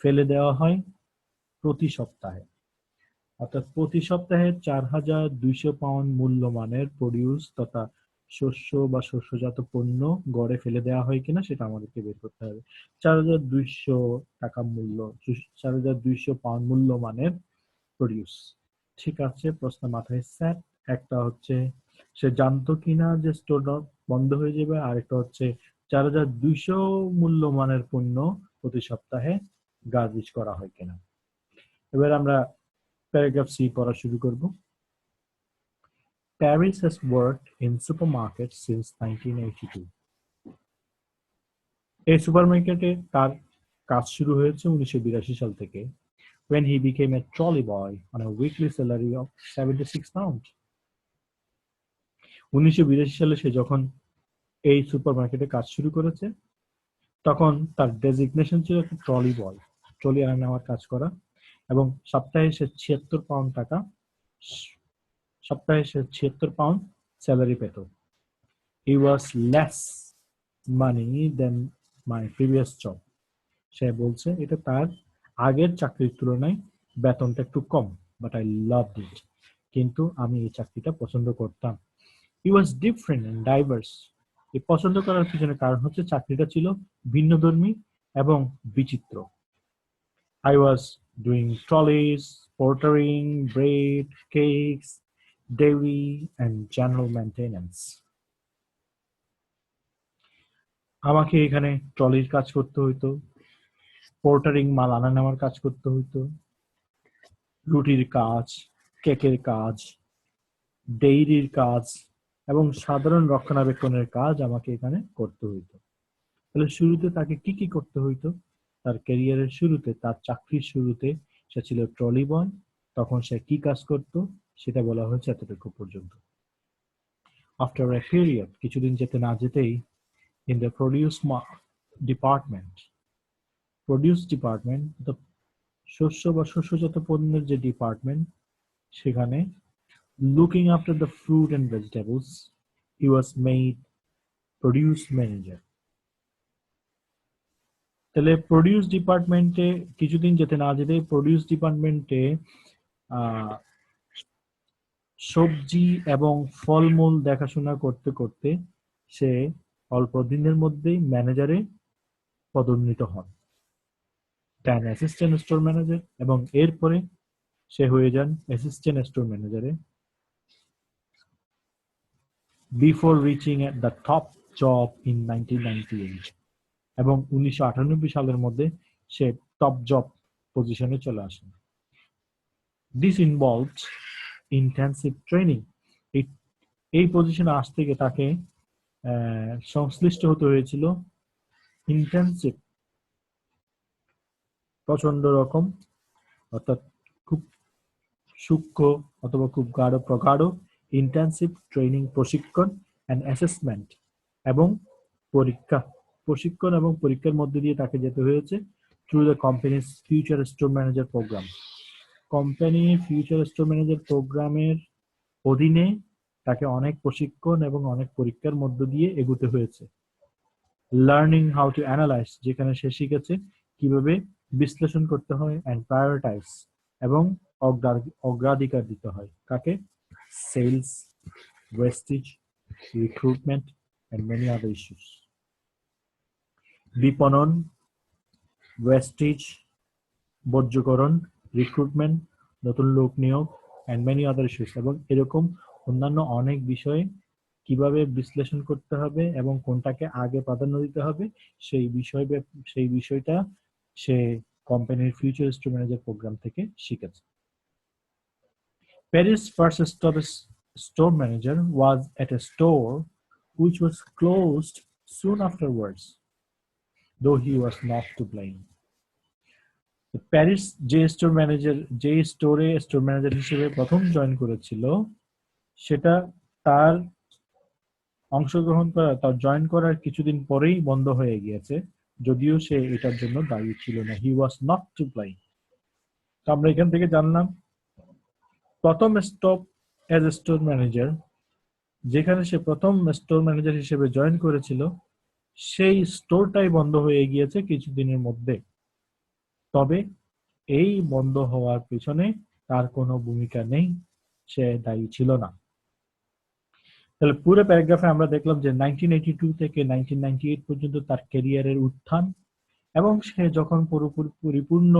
ফেলে দেওয়া হয় প্রতি সপ্তাহে। অর্থাৎ প্রতি সপ্তাহে 4,200 পাউন্ড মূল্যমানের প্রডিউস তথা শস্য বা শস্যজাত পণ্য গড়ে ফেলে দেওয়া হয় কিনা সেটা আমাদেরকে বের করতে হবে। 4,200 টাকা মূল্য, 4,200 পাউন্ড মূল্যমানের প্রডিউস। ঠিক আছে, প্রশ্ন মাথায় সেট। একটা হচ্ছে সে জানতো কিনা যে স্টোরটা বন্ধ হয়ে যাবে, আর একটা হচ্ছে 4,200 মূল্যমানের পণ্য প্রতি সপ্তাহে গার্বেজ করা হয় কিনা। এবার আমরা প্যারাগ্রাফ সি পড়া শুরু করব। Paris has worked in supermarkets since 1982. এই সুপারমার্কেটে তার কাজ শুরু হয়েছে 1982 সাল থেকে, when he became a trolley boy on a weekly salary of 76 pounds. 1982 সালে সে যখন এই সুপারমার্কেটে কাজ শুরু করেছে, তখন তার ডেজিগনেশন ছিল একটা ট্রলি বয়, ট্রলি আনা নেওয়ার কাজ করা, এবং সপ্তাহে সে 76 পাউন্ড স্যালারি পেত। He was less money than my previous job. সে বলছে এটা তার আগের চাকরির তুলনায় বেতনটা একটু কম, বাট আই লাভড ইট, কিন্তু আমি এই চাকরিটা পছন্দ করতাম। He was different and diverse. এই পছন্দ করার পিছনে কারণ হচ্ছে চাকরিটা ছিল ভিন্নধর্মী এবং বিচিত্র। I was doing trolleys, portering, bread, cakes, dairy and general maintenance. আমাকে এখানে ট্রলির কাজ করতে হইতো, পোর্টারিং মাল আনা নেওয়ার কাজ করতে হইতো, রুটির কাজ, কেকের কাজ, ডেইরির কাজ এবং সাধারণ রক্ষণাবেক্ষণের কাজ আমাকে এখানে করতে হইতো। তাহলে শুরুতে তাকে কি কি করতে হইতো? তার ক্যারিয়ারের শুরুতে, তার চাকরির শুরুতে সে ছিল ট্রলি বয়। তখন সে কি কাজ করত সেটা বলা হয়েছে এতটুকু পর্যন্ত। আফটার এ পিরিয়ড, কিছুদিন যেতে না যেতেই, in the produce department, the শস্য বা শস্যজাত পণ্যের যে ডিপার্টমেন্ট, সেখানে looking after the fruit and vegetables, he was made produce manager. তাহলে প্রডিউস ডিপার্টমেন্টে কিছুদিন যেতে না যেতে, প্রডিউস ডিপার্টমেন্টে সবজি এবং ফলমূল দেখাশোনা করতে করতে সে অল্প দিনের মধ্যেই ম্যানেজারে পদোন্নীত হন, দেন অ্যাসিস্ট্যান্ট স্টোর ম্যানেজার, এবং এরপরে সে হয়ে যান অ্যাসিস্ট্যান্ট স্টোর ম্যানেজারে, before reaching at the top job in 1998, এবং 1998 সালের মধ্যে সে টপ জব পজিশনে চলে আসেন। This involved intensive training. এই পজিশনে আসতে গিয়ে তাকে সংশ্লিষ্ট হতে হয়েছিল ইন্টেন্সিভ, প্রচন্ড রকম, অর্থাৎ খুব সূক্ষ্ম অথবা খুব গাঢ় প্রগাঢ় ইন্টেন্সিভ ট্রেনিং, প্রশিক্ষণ অ্যান্ড অ্যাসেসমেন্ট এবং পরীক্ষা, প্রশিক্ষণ এবং পরীক্ষার মধ্যে দিয়ে তাকে যেতে হয়েছে through the company's future store manager program. Company future store manager প্রোগ্রামের অধীনে তাকে অনেক প্রশিক্ষণ এবং অনেক পরীক্ষার মধ্য দিয়ে এগুতে হয়েছে। লার্নিং হাউ টু অ্যানালাইজ, যেখানে সে শিখেছে কিভাবে বিশ্লেষণ করতে হয়, অ্যান্ড প্রায়োরিটাইজ, এবং অগ্রাধিকার দিতে হয় কাকে? Sales, wastage, recruitment and many other issues. বিপণন, ওয়েস্টেজ, বর্জ্যকরণ, রিক্রুটমেন্ট, নতুন লোক নিয়োগ, অ্যান্ড মেনি আদার ইস্যুস, এবং এরকম অন্যান্য অনেক বিষয়ে কিভাবে বিশ্লেষণ করতে হবে এবং কোনটাকে আগে প্রাধান্য দিতে হবে সেই বিষয়টা সে কোম্পানির ফিউচার স্টোর ম্যানেজার প্রোগ্রাম থেকে শিখেছে। Paris' first store manager was at a store which was closed soon afterwards, though he was not to blame. Paris যে স্টোর ম্যানেজার হিসেবে প্রথম জয়েন করেছিল, সেটা তার তার জয়েন করার কিছুদিন পরেই বন্ধ হয়ে গিয়েছে, যদিও সে এটার জন্য দায়ী ছিল না। হি ওয়াজ নট টু ব্লেম। আমরা এখান থেকে জানলাম প্রথম stop as a store manager, যেখানে সে প্রথম স্টোর ম্যানেজার হিসেবে জয়েন করেছিল, সেই স্টোরটাই বন্ধ হয়ে গিয়েছে কিছুদিনের মধ্যে। তবে এই বন্ধ হওয়ার পিছনে তার কোনো ভূমিকা নেই, সে দায়ী ছিল না। তাহলে পুরো প্যারাগ্রাফে আমরা দেখলাম যে 1982 থেকে 1998 পর্যন্ত তার ক্যারিয়ারের উত্থান, এবং সে যখন পরিপূর্ণ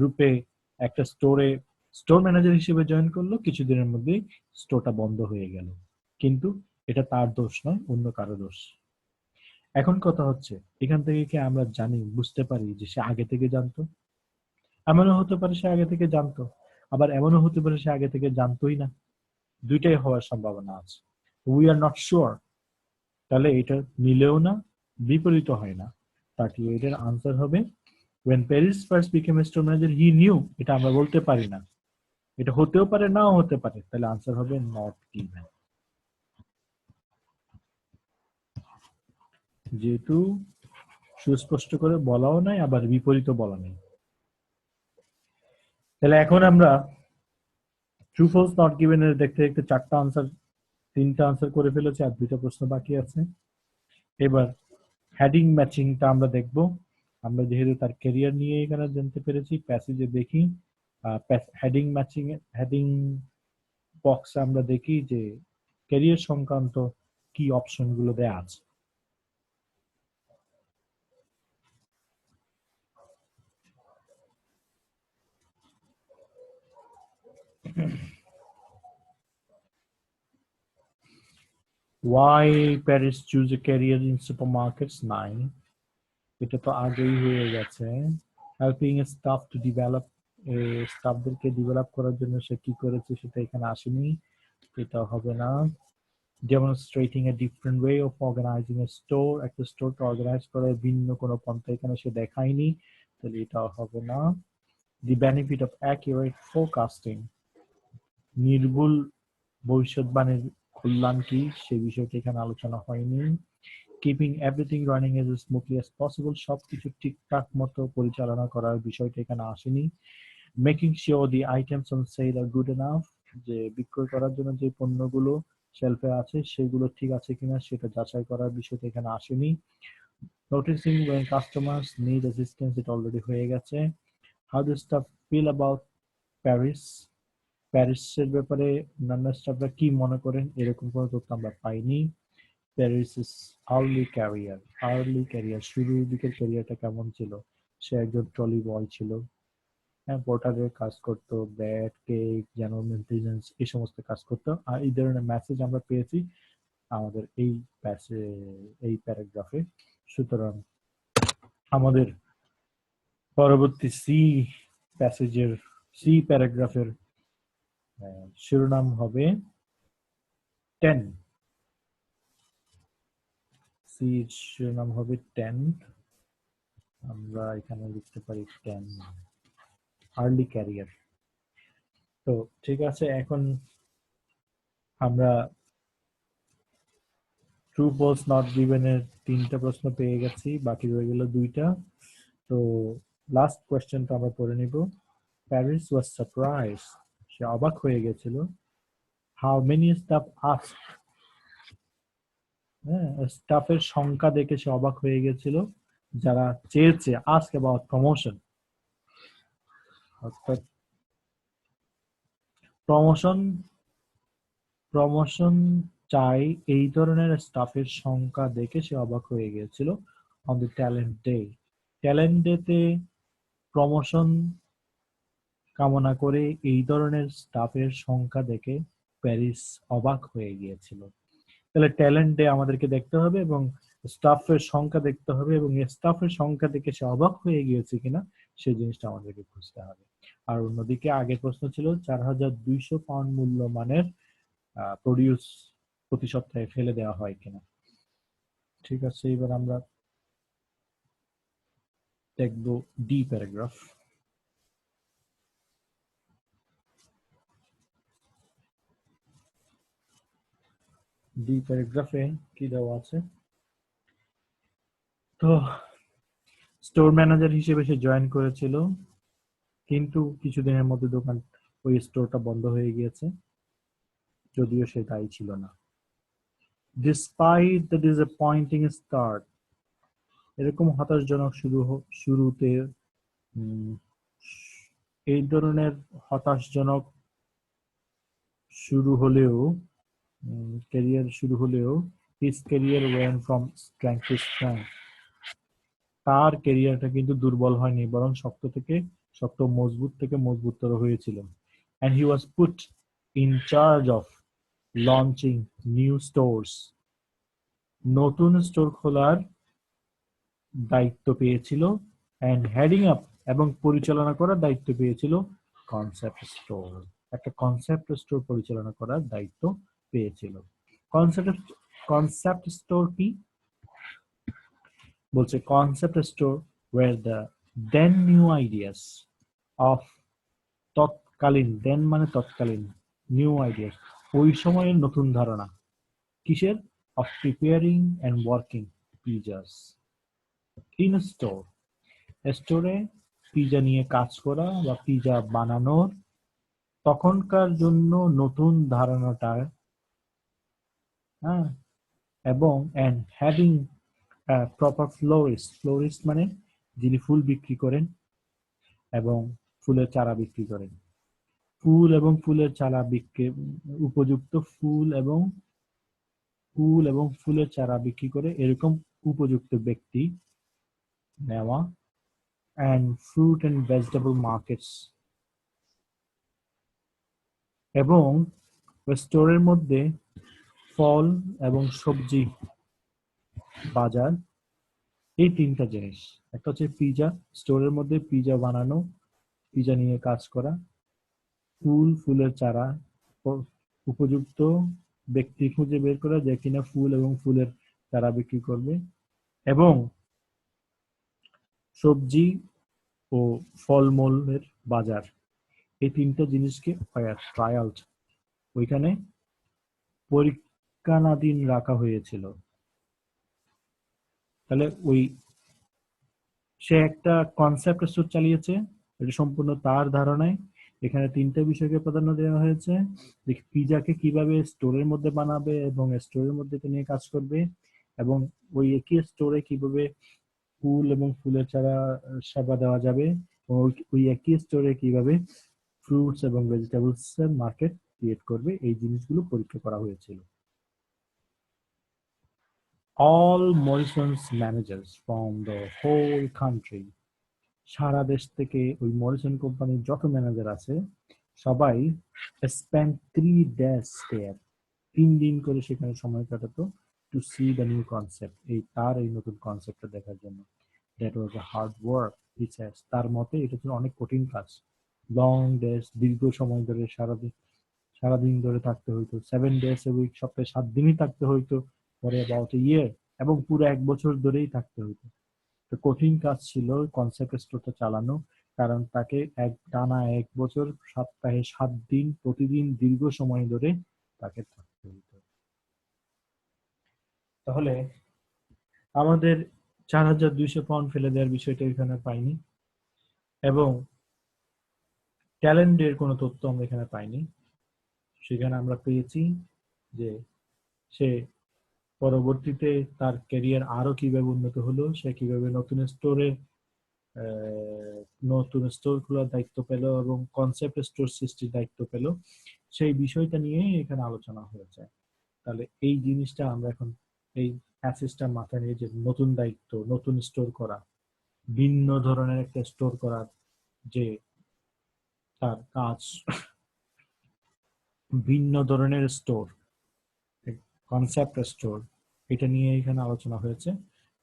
রূপে একটা স্টোর ম্যানেজার হিসেবে জয়েন করলো, কিছুদিনের মধ্যেই স্টোরটা বন্ধ হয়ে গেল। কিন্তু এটা তার দোষ নয়, অন্য কারো দোষ। এখন কথা হচ্ছে, এখান থেকে কি আমরা বুঝতে পারি যে সে আগে থেকে জানতো? এমনও হতে পারে সে আগে থেকে জানতো, আবার এমনও হতে পারে সে আগে থেকে জানতোই না। দুইটাই হওয়ার সম্ভাবনা আছে। We are not sure. তাহলে এটা মিলেও না, বিপরীত হয় না। 38 এর আনসার হবে when Paris first became a store manager he knew। এটা আমরা বলতে পারি না, এটা হতেও পারে নাও হতে পারে। তাহলে আনসার হবে নট গিভেন। যেহেতু সুস্পষ্ট করে বলাও নাই, আবার বিপরীত বলা নেই, তাহলে এখন আমরা ট্রু ফলস নট গিভেন এর দেখতে দেখতে তিনটা আনসার করে ফেলেছি, আর দুইটা প্রশ্ন বাকি আছে। এবার হেডিং ম্যাচিংটা আমরা দেখব। আমরা যেহেতু তার ক্যারিয়ার নিয়ে এখানে জানতে পেরেছি, প্যাসেজে দেখি হেডিং ম্যাচিং, হেডিং বক্সে আমরা দেখি যে ক্যারিয়ার সংক্রান্ত কি অপশন গুলো দেয়া আছে। Why Paris choose a career in supermarkets? 9 এটা তো আগেই হয়ে গেছে। হেল্পিং স্টাফ টু ডেভেলপ, স্টাফদেরকে ডেভেলপ করার জন্য সে কি করেছে সেটা এখানে আসেনি, এটা হবে না। Demonstrating a different way of organising a store, একটা স্টোরকে অর্গানাইজ করার ভিন্ন কোনো পন্থা এখানে সে দেখায়নি, তাহলে এটা হবে না। The benefit of accurate forecasting, নির্ভুল ভবিষ্যৎবাণীর কল্যাণ কি সে বিষয়টি এখানে আলোচনা হয়নি। Keeping everything running as smoothly as possible, সবকিছু ঠিকঠাক মতো পরিচালনা করার বিষয়টা এখানে আসেনি। Making sure the items on sale are good enough, যে বিক্রয় করার জন্য যে পণ্যগুলো শেলফে আছে সেগুলো ঠিক আছে কিনা সেটা যাচাই করার বিষয়টা এখানে আসেনি। Noticing when customers need assistance, এটা অলরেডি হয়ে গেছে। How do staff feel about Paris, প্যারিসের ব্যাপারে অন্যান্য স্টাফরা কি মনে করেন, এরকম কোনো তথ্য আমরা পাইনি। প্যারিস ইজ আর্লি ক্যারিয়ার, শুরুর দিকের ক্যারিয়ারটা কেমন ছিল? সে একজন ট্রলি বয় ছিল, হ্যাঁ, পোর্টারের কাজ করতো, ব্যাট, কেক, জেনারেল মেইনটেনেন্স, এই সমস্ত কাজ করতো। আর এই ধরনের মেসেজ আমরা পেয়েছি আমাদের এই প্যারাগ্রাফে। সুতরাং আমাদের পরবর্তী প্যারাগ্রাফের শিরোনাম হবে 10। শিরোনাম হবে 10। আমরা এখানে লিখতে পারি 10 আর্লি ক্যারিয়ার। তো ঠিক আছে, এখন আমরা ট্রু ফলস নট গিভেন এর 3টা প্রশ্ন পেয়ে গেছি, বাকি রয়ে গেল 2টা। তো লাস্ট কোয়েশ্চেনটা আমরা পড়ে নিব। প্যারিস ওয়াজ সারপ্রাইজ, সে অবাক হয়ে গেছিল। হাউ মেনি স্টাফ আস্ক, হ্যাঁ, স্টাফের সংখ্যা দেখে সে অবাক হয়ে গেছিল যারা চেয়েছে আস্ক অ্যাবাউট প্রমোশন, অর্থাৎ প্রমোশন প্রমোশন চাই এই ধরনের স্টাফের সংখ্যা দেখে সে অবাক হয়ে গিয়েছিল। অন দি ট্যালেন্ট ডেতে প্রমোশন কামনা করে এই ধরনের স্টাফের সংখ্যা দেখে প্যারিস অবাক হয়ে গিয়েছিল। তাহলে ট্যালেন্ট ডে আমাদেরকে দেখতে হবে এবং স্টাফের সংখ্যা দেখতে হবে, এবং স্টাফের সংখ্যা দেখে সে অবাক হয়ে গিয়েছে কিনা সেই জিনিসটা আমাদেরকে খুঁজতে হবে। আর অন্যদিকে আগের প্রশ্ন ছিল 4200 পাউন্ড মূল্যমানের প্রডিউস প্রতি সপ্তাহে ফেলে দেওয়া হয় কিনা। ঠিক আছে, এবার আমরা দেখবো ডি প্যারাগ্রাফ। ডি প্যারাগ্রাফে কি দেওয়া আছে? তো স্টোর ম্যানেজার হিসেবে সে জয়েন করেছিল, কিন্তু কিছুদিনের মধ্যে দোকান ওই স্টোরটা বন্ধ হয়ে গিয়েছে, যদিও সে দায়ী ছিল না। Despite the disappointing start, এরকম হতাশজনক শুরুতে উম, এই ধরনের হতাশজনক শুরু হলেও ক্যারিয়ার শুরু হলেও his career went from strength to strength. তার ক্যারিয়ারটা কিন্তু দুর্বল হয়নি, বরং শক্ত মজবুত থেকে মজবুততর হয়েছিল। And he was put in charge of launching new stores. নতুন স্টোর খোলার দায়িত্ব পেয়েছিল, and heading up এবং পরিচালনা করার দায়িত্ব পেয়েছিল কনসেপ্ট স্টোর। একটা কনসেপ্ট স্টোর পরিচালনা করার দায়িত্ব পেয়েছিল। কনসেপ্ট স্টোর কি বলছে? Concept store where the then new ideas of তৎকালীন, দেন মানে তৎকালীন, নিউ আইডিয়াস ওই সময়ের নতুন ধারণা, কিসের? Of preparing and working pizzas in store. স্টোরে পিজা নিয়ে কাজ করা বা পিজা বানানোর তখনকার জন্য নতুন ধারণাটা, হ্যাঁ, এবং and having a proper florist মানে যিনি ফুল বিক্রি করেন এবং ফুলের চারা বিক্রি করেন, ফুল এবং ফুলের চারা বিক্রি, উপযুক্ত ফুল এবং ফুলের চারা বিক্রি করে এরকম উপযুক্ত ব্যক্তি নেওয়া, and fruit and vegetable markets, এবং স্টোরের মধ্যে ফল এবং সবজি বাজার, এই তিনটা জিনিস। একটা হচ্ছে পিজা, স্টোরের মধ্যে পিজা বানানো, পিজা নিয়ে কাজ করা, ফুলের চারা, উপযুক্ত ব্যক্তি খুঁজে বের করা যে কিনা ফুল এবং ফুলের চারা বিক্রি করবে, এবং সবজি ও ফলমূলের বাজার। এই তিনটা জিনিসকে ট্রায়ালড, ওইখানে পরীক্ষানাধীন রাখা হয়েছিল। তাহলে সে একটা কনসেপ্ট স্টোর চালিয়েছে, এটা সম্পূর্ণ তার ধারণায়। এখানে তিনটা বিষয়কে প্রাধান্য দেওয়া হয়েছে, যে পিজাকে কিভাবে স্টোরের মধ্যে বানাবে এবং স্টোরের মধ্যে নিয়ে কাজ করবে, এবং ওই একই স্টোরে কিভাবে ফুল এবং ফুলের চারা সেবা দেওয়া যাবে, এবং ওই একই স্টোরে কিভাবে ফ্রুটস এবং ভেজিটেবলস এর মার্কেট ক্রিয়েট করবে, এই জিনিসগুলো পরীক্ষা করা হয়েছিল। All Morrison's managers from the whole country, সারা দেশ থেকে ওই মরিসন কোম্পানির যত ম্যানেজার আছে সবাই spent 3 days there, 3 দিন করে সেখানে সময় কাটাতো, to see the new concept, এই নতুন কনসেপ্টটা দেখার জন্য। That was a hard work, he says. তার মতে এটা ছিল অনেক কঠিন কাজ। লং ডেজ, দীর্ঘ সময় ধরে সারাদিন ধরে থাকতে হইতো। 7 days a week, সপ্তাহে 7 দিনই থাকতে হইতো, পরে about a year, এবং পুরো 1 বছর ধরেই থাকতে হইতো। তো কঠিন কাজ ছিল কনসেপ্ট স্টোরটা চালানো, কারণ তাকে টানা 1 বছর সপ্তাহে 7 দিন প্রতিদিন দীর্ঘ সময় ধরে তাকে থাকতে হতো। তাহলে আমাদের 4200 পাউন্ড ফেলে দেওয়ার বিষয়টা এখানে পাইনি, এবং ট্যালেন্টের কোনো তথ্য আমরা এখানে পাইনি। সেখানে আমরা পেয়েছি যে সে পরবর্তীতে তার ক্যারিয়ার আরো কিভাবে উন্নত হলো, সে কিভাবে নতুন স্টোর খোলার দায়িত্ব পেল এবং কনসেপ্ট স্টোর সৃষ্টির দায়িত্ব পেল, সেই বিষয়টা নিয়ে এখানে আলোচনা হয়েছে। তাহলে এই জিনিসটা আমরা এখন এই প্যাসেজটা মাথায় নিয়ে, যে নতুন দায়িত্ব, নতুন স্টোর করা, ভিন্ন ধরনের একটা স্টোর করার যে তার কাজ, ভিন্ন ধরনের স্টোর, কনসেপ্ট স্টোর, এটা নিয়ে এখানে আলোচনা হয়েছে।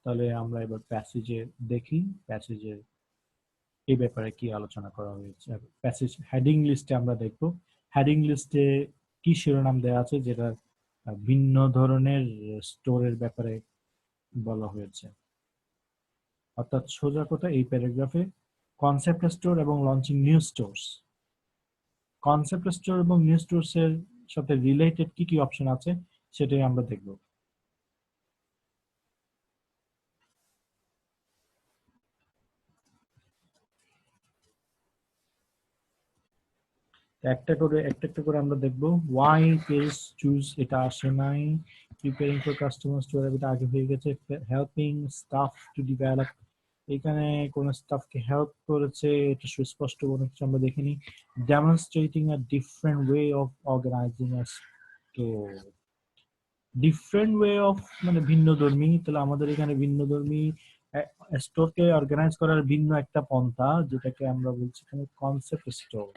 তাহলে আমরা এবার প্যাসেজে দেখি, প্যাসেজের এই ব্যাপারে কি আলোচনা করা হয়েছে। প্যাসেজ হেডিং লিস্টে আমরা দেখব, হেডিং লিস্টে কি শিরোনাম দেওয়া আছে, যেটা ভিন্ন ধরনের স্টোরের ব্যাপারে বলা হয়েছে। অর্থাৎ সোজা কথা এই প্যারাগ্রাফে কনসেপ্ট স্টোর এবং launching new stores, concept store এবং নিউ স্টোরস এর সাথে রিলেটেড কি কি অপশন আছে সেটাই আমরা দেখব। একটা একটা করে আমরা দেখব। ওয়াই পেজ চুজ, এটা আসে নাই। প্রিপেয়ারিং ফর কাস্টমার স্টোর, এটা আগে হয়ে গেছে। হেল্পিং স্টাফ টু ডেভেলপ, এখানে কোন স্টাফকে হেল্প করেছে এটা সুস্পষ্ট কোনো কিছু আমরা দেখিনি। Demonstrating a different way of organising a store, different way of মানে ভিন্নধর্মী, তাহলে আমাদের এখানে ভিন্নধর্মী স্টোরকে অর্গানাইজ করার ভিন্ন একটা পন্থা, যেটাকে আমরা বলছি এখানে কনসেপ্ট স্টোর।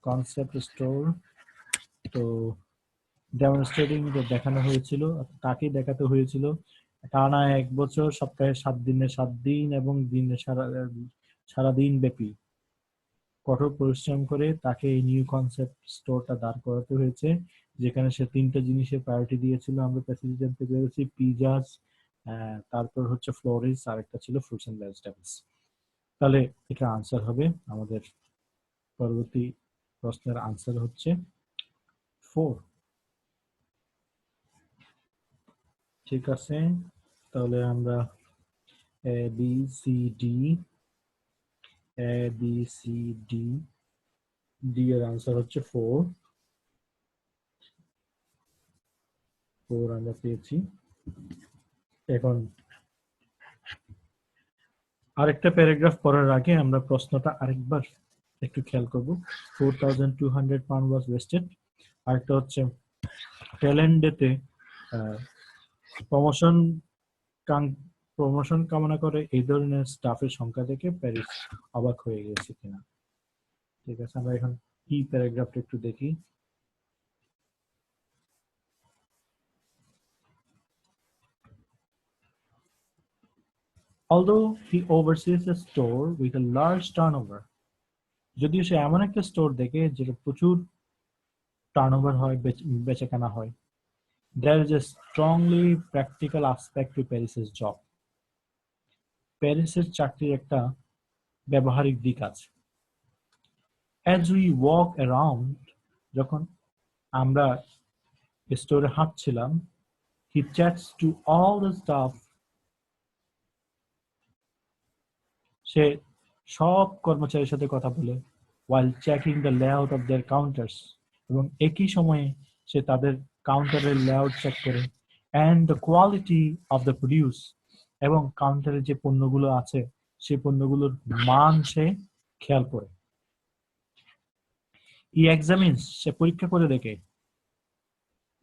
কনসেপ্ট স্টোর তো ডেমনস্ট্রেটিং দেখানো হয়েছিল, তাকে দেখাতে হয়েছিল টানা 1 বছর, সপ্তাহে 7 দিনে 7 দিন এবং দিনে সারাদিন ব্যাপী কঠোর পরিশ্রম করে তাকে এই নিউ কনসেপ্ট স্টোরটা দাঁড় করাতে হয়েছে, যেখানে সে 3টা জিনিসের প্রায়োরিটি দিয়েছিল। আমরা প্যাসেজে জানতে পেরেছি পিজাস, তারপর হচ্ছে ফ্লোরিস, আর একটা ছিল ফ্রুটস এন্ড ভেজিটেবলস। তাহলে এটা আনসার হবে আমাদের পরবর্তী প্রশ্নের আনসার হচ্ছে 4। ঠিক আছে, তাহলে আমরা এ বি সি ডি, এ বি সি ডি, ডি এর আনসার হচ্ছে 4 আমরা পেয়েছি। এখন আরেকটা প্যারাগ্রাফ পড়ার আগে আমরা প্রশ্নটা আরেকবার একটু খেয়াল করব। 4200 পাউন্ড ওয়াজ ওয়েস্টেড। আরেকটা হচ্ছে ট্যালেন্ট ডেতে প্রমোশন প্রমোশন কামনা করে এই ধরনের স্টাফের সংখ্যা দেখে প্যারিস অবাক হয়ে গেছে কিনা। ঠিক আছে, আমরা এখন কি প্যারাগ্রাফটা একটু দেখি। Although he oversees a store with a large turnover, যদিও সে এমন একটা স্টোর দেখে যেটা প্রচুর টার্নওভার হয়, বেচাকেনা হয়, there is a strongly practical aspect to Paris's job. প্যারিসের চাকরির একটা ব্যবহারিক দিক আছে। As we walk around, যখন আমরা স্টোরে হাঁটছিলাম, he chats to all the staff, সে সব কর্মচারীর সাথে কথা বলে, while checking the layout of their counters, এবং একই সময়ে সে তাদের কাউন্টারের লেআউট চেক করে, and the quality of the produce, এবং কাউন্টারে যে পণ্যগুলো আছে সেই পণ্যগুলোর মান সে খেয়াল করে। he examines, সে পরীক্ষা করে দেখে,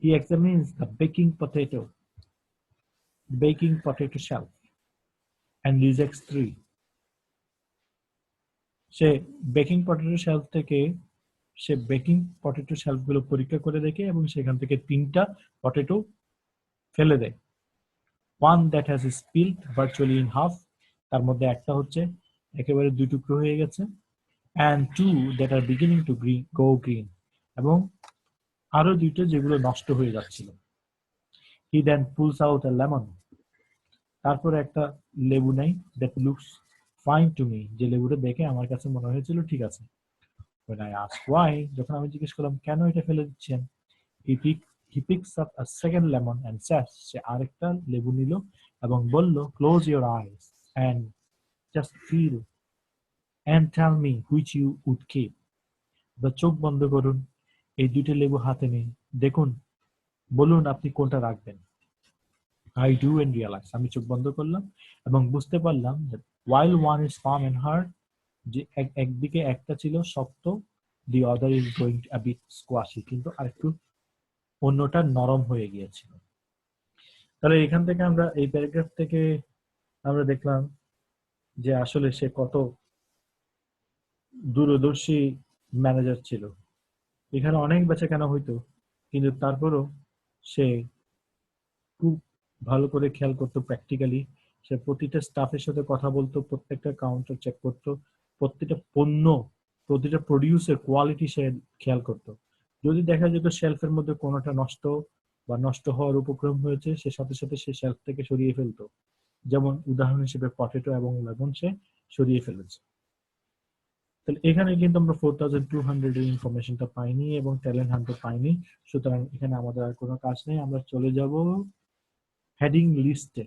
he examines the baking potato shelf and rejects 3, say baking potato shelf থেকে সে বেকিং পটেটো শেলফ গুলো পরীক্ষা করে দেখে এবং সেখান থেকে 3টা পটেটো ফেলে দেয়। One that has spilled virtually in half, তার মধ্যে একটা হচ্ছে একেবারে 2 টুকরো হয়ে গেছে, and 2 that are beginning to go green, এবং আরো 2টা যেগুলো নষ্ট হয়ে যাচ্ছিল। He then pulls out a lemon, তারপরে একটা লেবু নেয়, that looks fine to me, যে লেবুটা দেখে আমার কাছে মনে হয়েছিল ঠিক আছে। When I asked why, যখন আমি জিজ্ঞেস করলাম কেন এটা ফেলে দিচ্ছেন, he picks up a second lemon and says, সে আরেকটা লেবু নিল এবং বলল, close your eyes and just feel and tell me which you would keep. বা চোখ বন্ধ করুন, এই 2টা লেবু হাতে নিন, দেখুন, বলুন আপনি কোনটা রাখবেন। I do and realize, আমি চোখ বন্ধ করলাম এবং বুঝতে পারলাম that while one is firm and hard, যে একদিকে একটা ছিল শক্ত, the other is going a bit squashy, কিন্তু আরেকটু অন্যটা নরম হয়ে গিয়েছিল। তাহলে এখান থেকে আমরা এই প্যারাগ্রাফ থেকে আমরা দেখলাম যে আসলে সে কত দূরদর্শী ম্যানেজার ছিল। এখানে অনেক বেচাকেনা হইতো, কিন্তু তারপরও সে খুব ভালো করে খেয়াল করতো প্র্যাকটিক্যালি। সে প্রতিটা স্টাফের সাথে কথা বলতো, প্রত্যেকটা কাউন্টার চেক করতো, প্রতিটা পণ্য, প্রতিটা প্রডিউসের কোয়ালিটি সে খেয়াল করতো। যদি দেখা যেত শেলফের মধ্যে কোনোটা নষ্ট বা নষ্ট হওয়ার উপক্রম হয়েছে, সে সাথে সাথে সে শেলফ থেকে সরিয়ে ফেলতো। যেমন উদাহরণ হিসেবে পটেটো এবং লেমন সে সরিয়ে ফেলেছে। তাহলে এখানে কিন্তু আমরা 4200 এর ইনফরমেশনটা পাইনি এবং ট্যালেন্ট হান্টও পাইনি। সুতরাং এখানে আমাদের আর কোনো কাজ নেই, আমরা চলে যাব হেডিং লিস্টে।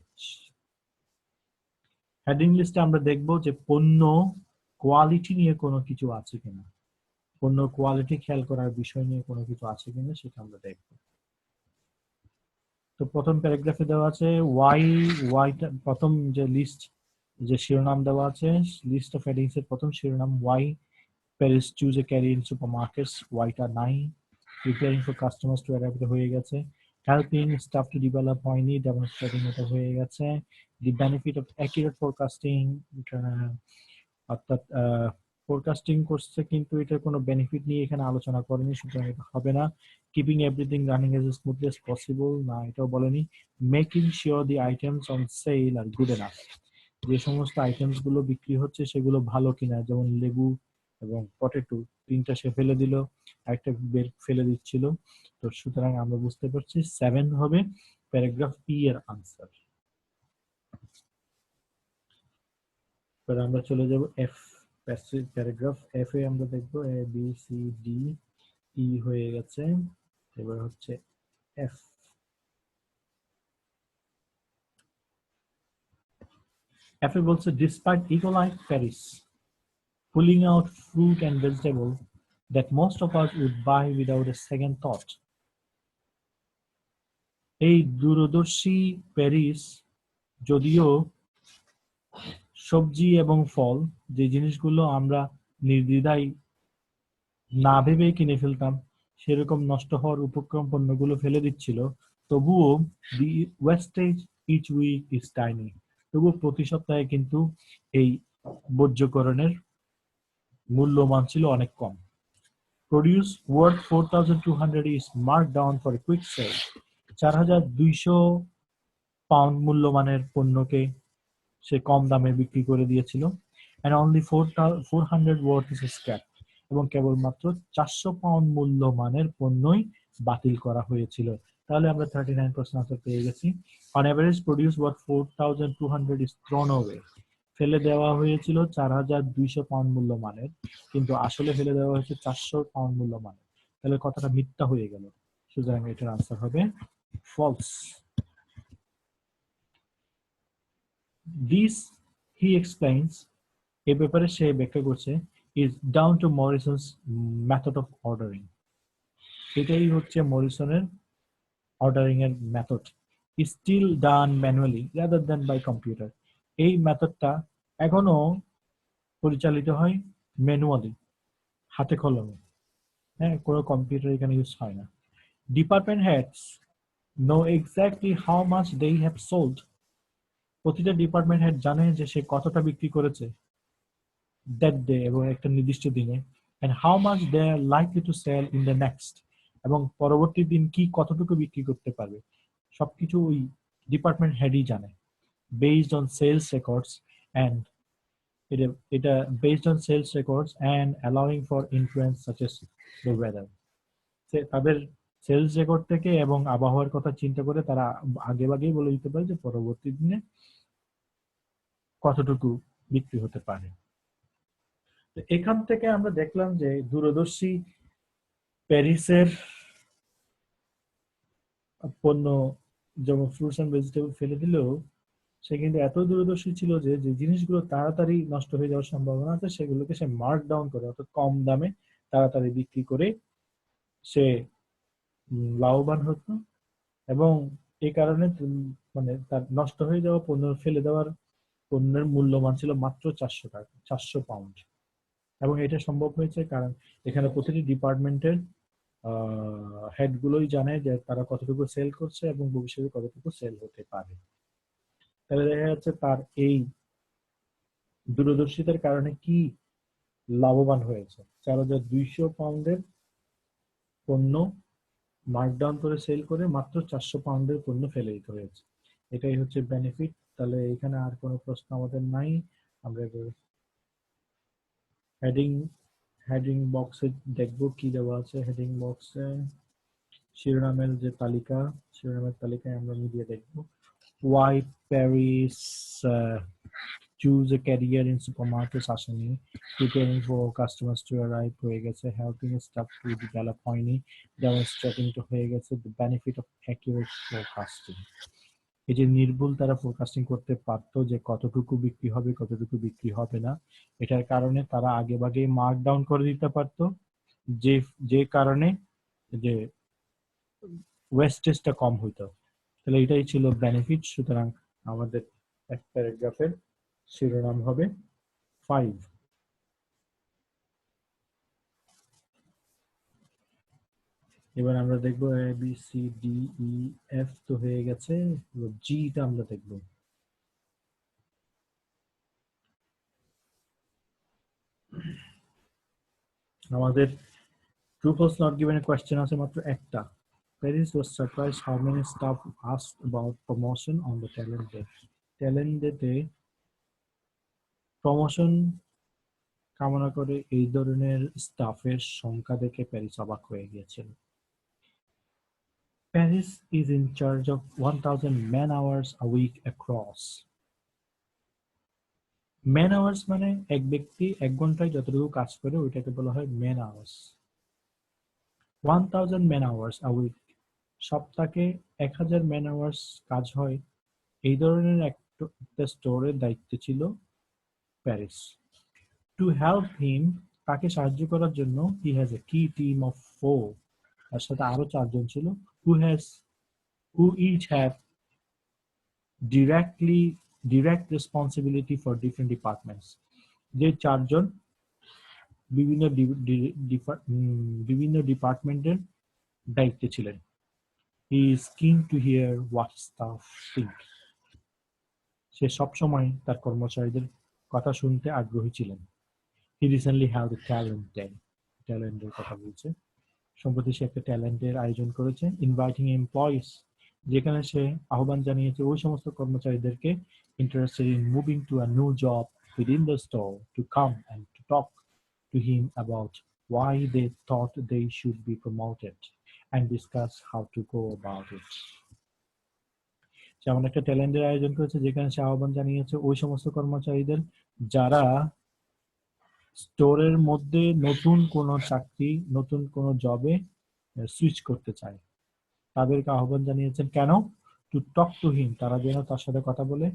হেডিং লিস্টে আমরা দেখব যে পণ্য কোয়ালিটি নিয়ে কোনো কিছু আছে কিনা, পণ্য কোয়ালিটি খেয়াল করার বিষয় নিয়ে কোনো কিছু আছে কিনা সেটা আমরা দেখব। তো প্রথম প্যারাগ্রাফে দেওয়া আছে ওয়াইটা, প্রথম যে লিস্ট, যে শিরোনাম দেওয়া আছে, লিস্ট অফ হেডিংস এর প্রথম শিরোনাম why Paris choose a career in supermarkets, ওয়াইটা নাই। Preparing for customers to arrive হয়ে গেছে। Helping staff to develop হয়নি, demonstrating এটা হয়ে গেছে। The benefit of accurate forecasting, অর্থাৎ ফোরকাস্টিং করছে কিন্তু এটার কোনো বেনিফিট নিয়ে এখানে আলোচনা করেনি, সুতরাং এটা হবে না। Keeping everything running as smoothly as possible, না এটাও বলেনি। Making sure the items on sale are good enough, যে সমস্ত আইটেমস গুলো বিক্রি হচ্ছে সেগুলো ভালো কিনা, যেমন লেবু এবং পটেটো তিনটা সে ফেলে দিল, একটা বের ফেলে দিচ্ছিল। তো সুতরাং আমরা বুঝতে পারছি 7 হবে প্যারাগ্রাফ পি এর আনসার। এবার আমরা চলে যাব এফ, প্যারাগ্রাফ এফ এ আমরা দেখবো A B C D E হয়ে গেছে, এবার হচ্ছে এফ। এফ এ বলছে despite Ecolite Paris pulling out fruit and vegetable that most of us would buy without a second thought. এই দূরদর্শী প্যারিস যদিও সবজি এবং ফল, যে জিনিসগুলো আমরা নির্দ্বিধায় না ভেবেই কিনে ফেলতাম, সেরকম নষ্ট হওয়ার উপক্রম পণ্যগুলো ফেলে দিচ্ছিল, তবুও the wastage each week is tiny, তবুও প্রতি সপ্তাহে কিন্তু এই বর্জ্যকরণের মূল্যমান ছিল অনেক কম। Produce worth 4,200 is marked down for a quick sale. 4,200 pound মূল্যমানের পণ্যকে সে কম দামে বিক্রি করে দিয়েছিল। and only 400 worth is scrapped, এবং কেবলমাত্র 400 পাউন্ড মূল্যমানের পণ্যই বাতিল করা হয়েছিল। তাহলে আমরা 39% আনসার পেয়ে গেছি। On average, produce worth 4,200 is thrown away. ফেলে দেওয়া হয়েছিল 4,200 পাউন্ড মূল্যমানের, কিন্তু আসলে ফেলে দেওয়া হয়েছে 400 পাউন্ড মূল্যমানের। তাহলে কথাটা মিথ্যা হয়ে গেল, সুতরাং এটার আনসার হবে ফলস। This he explains, এ ব্যাপারে সে ব্যাখ্যা করছে, is down to Morrison's method of ordering. এটাই হচ্ছে মরিসনের অর্ডারিং এর method. Still done manually rather than by computer, এই মেথডটা এখনো পরিচালিত হয় ম্যানুয়ালি, হাতে কলমে, হ্যাঁ, কোনো কম্পিউটার এখানে ইউজ হয় না। Department heads know exactly how much they have sold, প্রতিটা ডিপার্টমেন্ট হেড জানে যে সে কতটা বিক্রি করেছে দ্যাট ডে, এবং একটা নির্দিষ্ট দিনে, and how much they are likely to sell in the next, এবং পরবর্তী দিন কি কতটুকু বিক্রি করতে পারবে, সবকিছু ওই ডিপার্টমেন্ট হেডই জানে। based on sales records and এটা এটা based on sales records and allowing for influence such as the weather, তাদের সেলস রেকর্ড থেকে এবং আবহাওয়ার কথা চিন্তা করে তারা আগে আগেই বলে দিতে পারে যে পরবর্তী দিনে কতটুকু বিক্রি হতে পারে। এখান থেকে আমরা দেখলাম যে দূরদর্শী প্যারিসের পণ্য যেমন ফ্রুটস এন্ড ভেজিটেবল ফেলে দিলেও সে কিন্তু এত দূরদর্শী ছিল যে যে জিনিসগুলো তাড়াতাড়ি নষ্ট হয়ে যাওয়ার সম্ভাবনা আছে সেগুলোকে সে মার্ক ডাউন করে, অর্থাৎ কম দামে তাড়াতাড়ি বিক্রি করে সে লাভবান হতো। এবং এই কারণে মানে তার নষ্ট হয়ে যাওয়া পণ্য ফেলে দেওয়ার পণ্যের মূল্যমান ছিল মাত্র 400 টাকা, 400 পাউন্ড। এবং এটা সম্ভব হয়েছে কারণ এখানে প্রতিটি ডিপার্টমেন্টের হেড গুলোই জানে যে তারা কতটুকু সেল করছে এবং ভবিষ্যতে কতটুকু সেল হতে পারে। তাহলে দেখা যাচ্ছে তার এই দূরদর্শিতার কারণে কি লাভবান হয়েছে, 4,200 পাউন্ডের পণ্য মার্কডাউন করে সেল করে মাত্র 400 পাউন্ডের পণ্য ফেলে দিতে হয়েছে, এটাই হচ্ছে বেনিফিট। তাহলে এখানে আর কোনো প্রশ্ন আমাদের নাই, আমরা হেডিং হেডিং বক্সে দেখবো কি দেওয়া আছে। হেডিং বক্সে শিরোনামের যে তালিকা, শিরোনামের তালিকায় আমরা মিলিয়ে দেখবো why Paris choose a career in supermarkets আসেনি, preparing for customers to arrive হয়ে গেছে, helping staff to develop হয়নি, demonstrating to হয়ে গেছে, the benefit of accurate forecasting। এই যে নির্ভুল তারা ফোরকাস্টিং করতে পারতো যে কতটুকু বিক্রি হবে কতটুকু বিক্রি হবে না, এটার কারণে তারা আগে ভাগে মার্ক ডাউন করে দিতে পারতো, যে যে কারণে যে ওয়েস্টেজটা কম হইতো। তাহলে এটাই ছিল বেনিফিট। সুতরাং আমাদের এক প্যারাগ্রাফের শিরোনাম হবে 5। এবার আমরা দেখবো A B C D E F তো হয়ে গেছে, জিটা আমরা দেখবো। আমাদের true false not given question আছে মাত্র একটা। Paris was surprised how many staff asked about promotion on the talent day. Talent day promotion কামনা করে এই ধরনের স্টাফের সংখ্যা দেখে প্যারিস অবাক হয়ে গিয়েছিল। Paris is in charge of 1000 man hours a week across. Man hours মানে এক ব্যক্তি 1 ঘন্টায় যতটুকু কাজ করে ওইটাকে বলা হয় man hours. 1000 man hours a week, সপ্তাহে 1000 ম্যান আওয়ার্স কাজ হয়, এই ধরনের একটা স্টোরের দায়িত্ব ছিল প্যারিস। টু হেল্প হিম, তাকে সাহায্য করার জন্য, হি হ্যাজ এ কি টিম অফ 4, তার সাথে আরো 4 জন ছিল, who each have direct responsibility for different departments। যে 4 জন বিভিন্ন বিভিন্ন ডিপার্টমেন্টের দায়িত্বে ছিলেন। He is keen to hear what staff think, সে সবসময় তার কর্মচারীদের কথা শুনতে আগ্রহী ছিলেন। He recently have the talent day, ট্যালেন্টের কথা বলছে, সম্প্রতি সে একটা ট্যালেন্টের আয়োজন করেছে, ইনভাইটিং এমপ্লয়িজ, যেখানে সে আহ্বান জানিয়েছে ওই সমস্ত কর্মচারীদেরকে interested in moving to a new job within the store to come and to talk to him about why they thought they should be promoted and discuss how to go about it। যেমন একটা ট্যালেন্টের আয়োজন করেছে যেখানে সে আহ্বান জানিয়েছে ওই সমস্ত কর্মচারীদের যারা স্টোরের মধ্যে নতুন কোনো চাকরি নতুন কোনো জবে সুইচ করতে চায়, তাদেরকে আহ্বান জানিয়েছেন কেন, টু টক টু হিম, তারা যেন তার সাথে কথা বলে,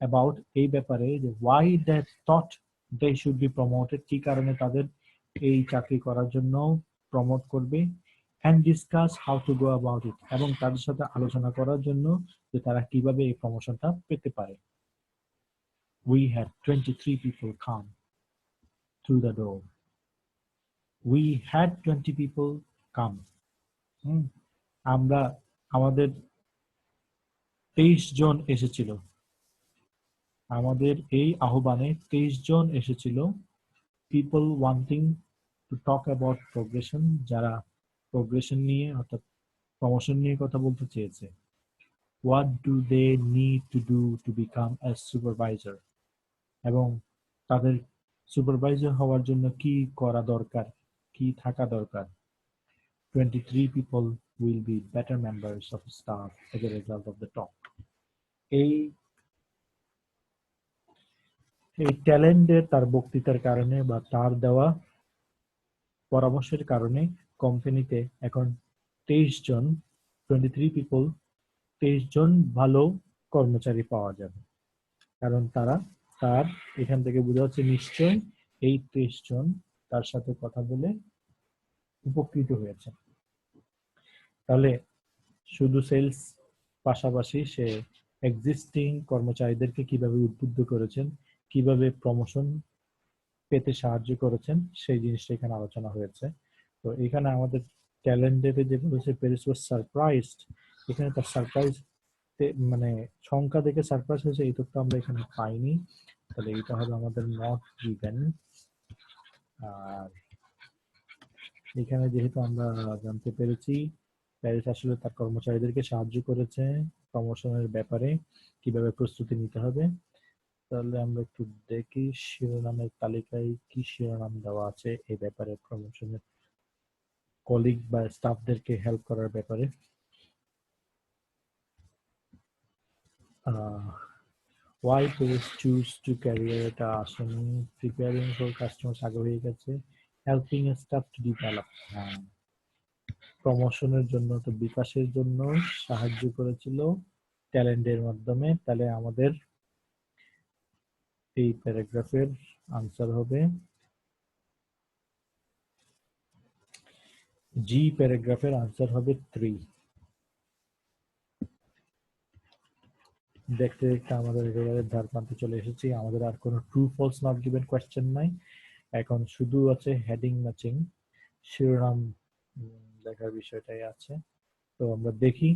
অ্যাবাউট, এই ব্যাপারে, যে why that thought they should be promoted, কি কারণে তাদের এই চাকরি করার জন্য প্রমোট করবে, and discuss how to go about it, এবং তাদের সাথে আলোচনা করার জন্য যে তারা কিভাবে এই প্রমোশনটা পেতে পারে। We had 23 people come through the door. We had 20 people come. আমরা আমাদের 23 জন এসেছিল, আমাদের এই আহ্বানে 23 জন এসেছিল। People wanting to talk about progression, যারা প্রোগ্রেশন নিয়ে অর্থাৎ প্রমোশন নিয়ে কথা বলতে চেয়েছে। What do they need to do to become as supervisor, এবং তাদের সুপারভাইজার হওয়ার জন্য কি করা দরকার, কি থাকা দরকার। 23 people will be better members of staff as a result of the talk। এই ট্যালেন্টের তার বক্তৃতার কারণে বা তার দেওয়া পরামর্শের কারণে কোম্পানিতে এখন 23 জন 23 পিপল 23 জন ভালো কর্মচারী পাওয়া যাবে, কারণ তার এখান থেকে বোঝা যাচ্ছে নিশ্চয় এই 23 জন তার সাথে কথা বলে উপকৃত হয়েছে। তাহলে শুধু সেলস পাশাপাশি সে এক্সিস্টিং কর্মচারীদেরকে কিভাবে উদ্বুদ্ধ করেছেন, কিভাবে প্রমোশন পেতে সাহায্য করেছেন, সেই জিনিসটা এখানে আলোচনা হয়েছে। তো এখানে আমাদের ক্যালেন্ডারে যে বলেছে প্যারিস ওয়াজ সারপ্রাইজড, এখানে তার সারপ্রাইজ মানে সংখ্যা দেখে সারপ্রাইজ হয়েছে এই তথ্য আমরা এখানে পাইনি, তাহলে এটা হবে আমাদের নট গিভেন। আর এখানে যেহেতু আমরা জানতে পেরেছি প্যারিস আসলে তার কর্মচারীদেরকে সাহায্য করেছে প্রমোশনের ব্যাপারে, কিভাবে প্রস্তুতি নিতে হবে, তাহলে আমরা একটু দেখি শিরোনামের তালিকায় কি শিরোনাম দেওয়া আছে এই ব্যাপারে, প্রমোশনের কলিগ বা স্টাফদেরকে হেল্প করার ব্যাপারে। Why page choose to career এটা আসেনি, প্রিপেয়ারিং ফর কাস্টমার্স আগে হয়ে গেছে, হেল্পিং স্টাফ টু ডেভেলপ, হ্যাঁ প্রমোশনের জন্য তো বিকাশের জন্য সাহায্য করেছিল ট্যালেন্টের মাধ্যমে। তাহলে আমাদের এই প্যারাগ্রাফের আনসার হবে জি, প্যারাগ্রাফের আনসার হবে 3। দেখতে দেখতে আমাদের একেবারে ধার প্রান্তে চলে এসেছি, আমাদের আর কোনো true false not given question নাই, এখন শুধু আছে হেডিং ম্যাচিং, শিরোনাম দেখার বিষয়টাই আছে। তো আমরা দেখি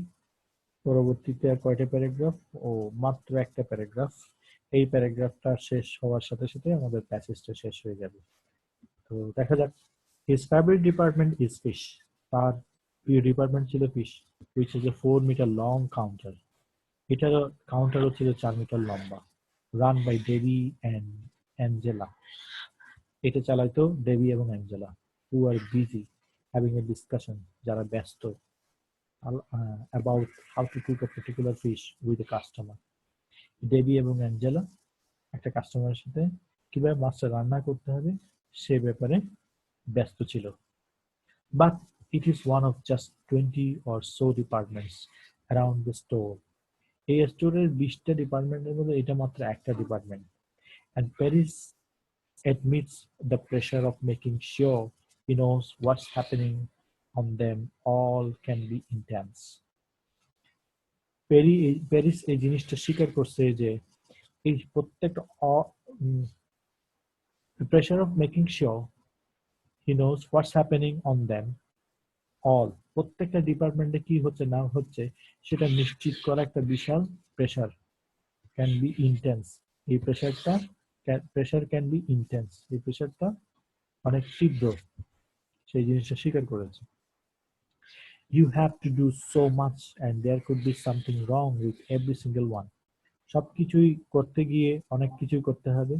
পরবর্তীতে আর কয়টা প্যারাগ্রাফ, ও মাত্র একটা প্যারাগ্রাফ, এই প্যারাগ্রাফটা শেষ হওয়ার সাথে সাথে আমাদের প্যাসেজটা শেষ হয়ে যাবে। তো দেখা যাক। His favourite department is fish, তার প্রিয় ডিপার্টমেন্ট ছিল fish, which is a 4 metre long counter, এটার কাউন্টারও ছিল 4 মিটার লম্বা, run by Davy and Angela, এটা চালাইতো ডেভি এবং Angela, who are busy having a discussion, যারা ব্যস্ত about how to cook a particular fish with a customer. Davy এবং অ্যাঞ্জেলা একটা কাস্টমারের সাথে কিভাবে মাছটা রান্না করতে হবে সে ব্যাপারে ব্যস্ত ছিল। But it is one of just 20 or so departments around the store. এই স্টোরের 20টা ডিপার্টমেন্টের মধ্যে এটা মাত্র একটা department. And Paris admits the pressure of making sure he knows what's happening on them all can be intense. Paris এই জিনিসটা স্বীকার করছে যে এই প্রত্যেকটা pressure of making sure he knows what's happening on them all, প্রত্যেকটা ডিপার্টমেন্টে কি হচ্ছে না হচ্ছে সেটা নিশ্চিত করা একটা বিশাল প্রেশার, ক্যান বি ইন্টেন্স, এই প্রেশার ক্যান বি ইন্টেন্স, এই প্রেশারটা অনেক তীব্র, সেই জিনিসটা স্বীকার করেছে। You have to do so much and there could be something wrong with every single one. সবকিছুই করতে গিয়ে অনেক কিছুই করতে হবে।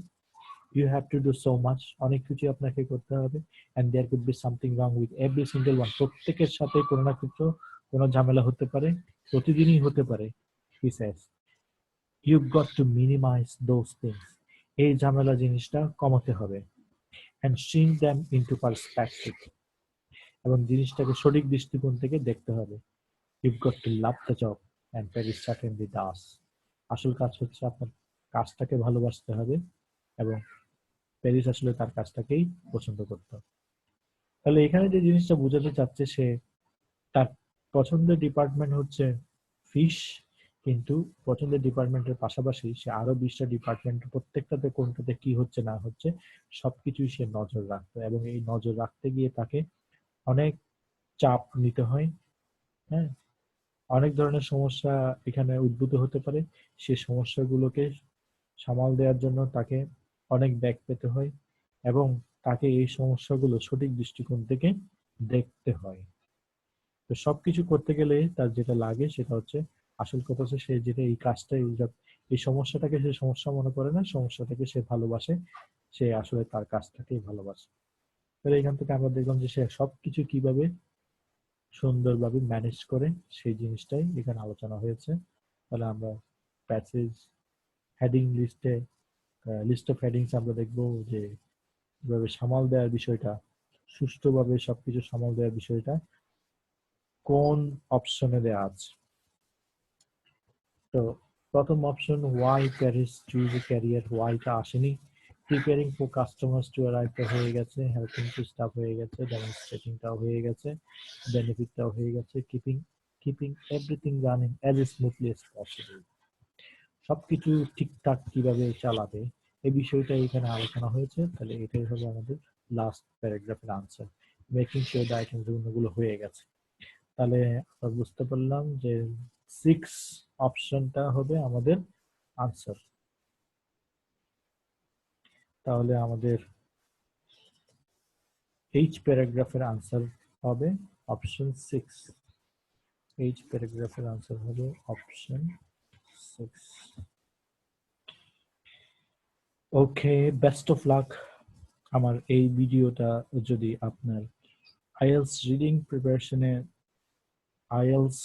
You have to do so much, অনেক কিছু আপনাকে করতে হবে, and there could be something wrong with every single one, প্রত্যেকের সাথে কোনো না কিছু কোনো ঝামেলা হতে পারে, প্রতিদিনই হতে পারে। He says you've got to minimize those things, এই ঝামেলা জিনিসটা কমাতে হবে, and shrink them into perspective, এবং জিনিসটাকে সঠিক দৃষ্টিকোণ থেকে দেখতে হবে। You've got to love the job and Paris certainly does, আসল কাজ হচ্ছে আপনার কাজটাকে ভালোবাসতে হবে, এবং প্যারিস আসলে তার কাজটাকেই পছন্দ করত। তাহলে এখানে যে জিনিসটা বোঝাতে চাচ্ছে সে তার পছন্দের ডিপার্টমেন্ট হচ্ছে ফিশ, কিন্তু পছন্দের ডিপার্টমেন্টের পাশাপাশি সে আরো 20টা ডিপার্টমেন্ট, প্রত্যেকটাতে কোনটাতে কি হচ্ছে না হচ্ছে সবকিছুই সে নজর রাখতো, এবং এই নজর রাখতে গিয়ে তাকে অনেক চাপ নিতে হয়। হ্যাঁ, অনেক ধরনের সমস্যা এখানে উদ্ভূত হতে পারে, সে সমস্যাগুলোকে সামাল দেওয়ার জন্য তাকে অনেক ব্যাক পেতে হয়, এবং তাকে এই সমস্যাগুলো সঠিক দৃষ্টিকোণ থেকে দেখতে হয়। তো সবকিছু করতে গেলে তার যেটা লাগে সেটা হচ্ছে, আসল কথা হচ্ছে সে যেটা এই কাজটা এই সমস্যাটাকে সে সমস্যা মনে করে না, সমস্যাটাকে সে ভালোবাসে, সে আসলে তার কাজটাকেই ভালোবাসে। তাহলে এখান থেকে আমরা দেখলাম যে সে সবকিছু কিভাবে সুন্দরভাবে ম্যানেজ করে সেই জিনিসটাই এখানে আলোচনা হয়েছে। তাহলে আমরা passage heading list of headings আমরা দেখবো যে কিভাবে সামাল দেওয়ার বিষয়টা, সুষ্ঠুভাবে সবকিছু সামাল দেওয়ার বিষয়টা কোন অপশনে দেওয়া আছে। তো প্রথম option why Paris choose a career, ওয়াইটা আসেনি। প্রিপেয়ারিং ফর কাস্টমার্স টু অ্যারাইভটা হয়ে গেছে, হেল্পিং টু স্টাফ হয়ে গেছে, ডেমনস্ট্রেটিংটাও হয়ে গেছে, বেনিফিটটাও হয়ে গেছে, keeping keeping everything running as smoothly as possible, সবকিছু ঠিকঠাক কিভাবে চালাবে এই বিষয়টা এখানে আলোচনা হয়েছে। তাহলে এটাই হবে আমাদের লাস্ট প্যারাগ্রাফের answer, making sure the items গুলো হয়ে গেছে। তাহলে আমরা বুঝতে পারলাম যে 6 অপশনটা হবে আমাদের আনসার। তাহলে আমাদের এইচ প্যারাগ্রাফের আনসার হবে অপশন 6, এইচ প্যারাগ্রাফের আনসার হবে option 6। Okay, best of luck. আমার এই ভিডিওটা যদি আপনার আইএলস রিডিং প্রিপারেশনে, আইএলস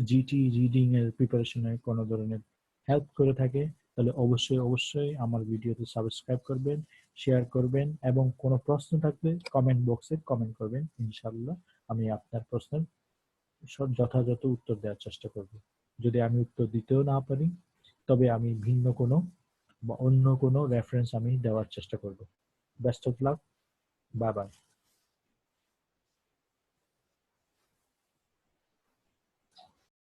জিটি রিডিং এর প্রিপারেশনে কোনো ধরনের হেল্প করে থাকে, তাহলে অবশ্যই অবশ্যই আমার ভিডিওতে সাবস্ক্রাইব করবেন, শেয়ার করবেন, এবং কোনো প্রশ্ন থাকলে কমেন্ট বক্সে কমেন্ট করবেন। ইনশাল্লাহ আমি আপনার প্রশ্নের যথাযথ উত্তর দেওয়ার চেষ্টা করব। যদি আমি উত্তর দিতেও না পারি, তবে আমি ভিন্ন কোনো বা অন্য কোনো রেফারেন্স আমি দেওয়ার চেষ্টা করব। Best of lakh. Bye bye.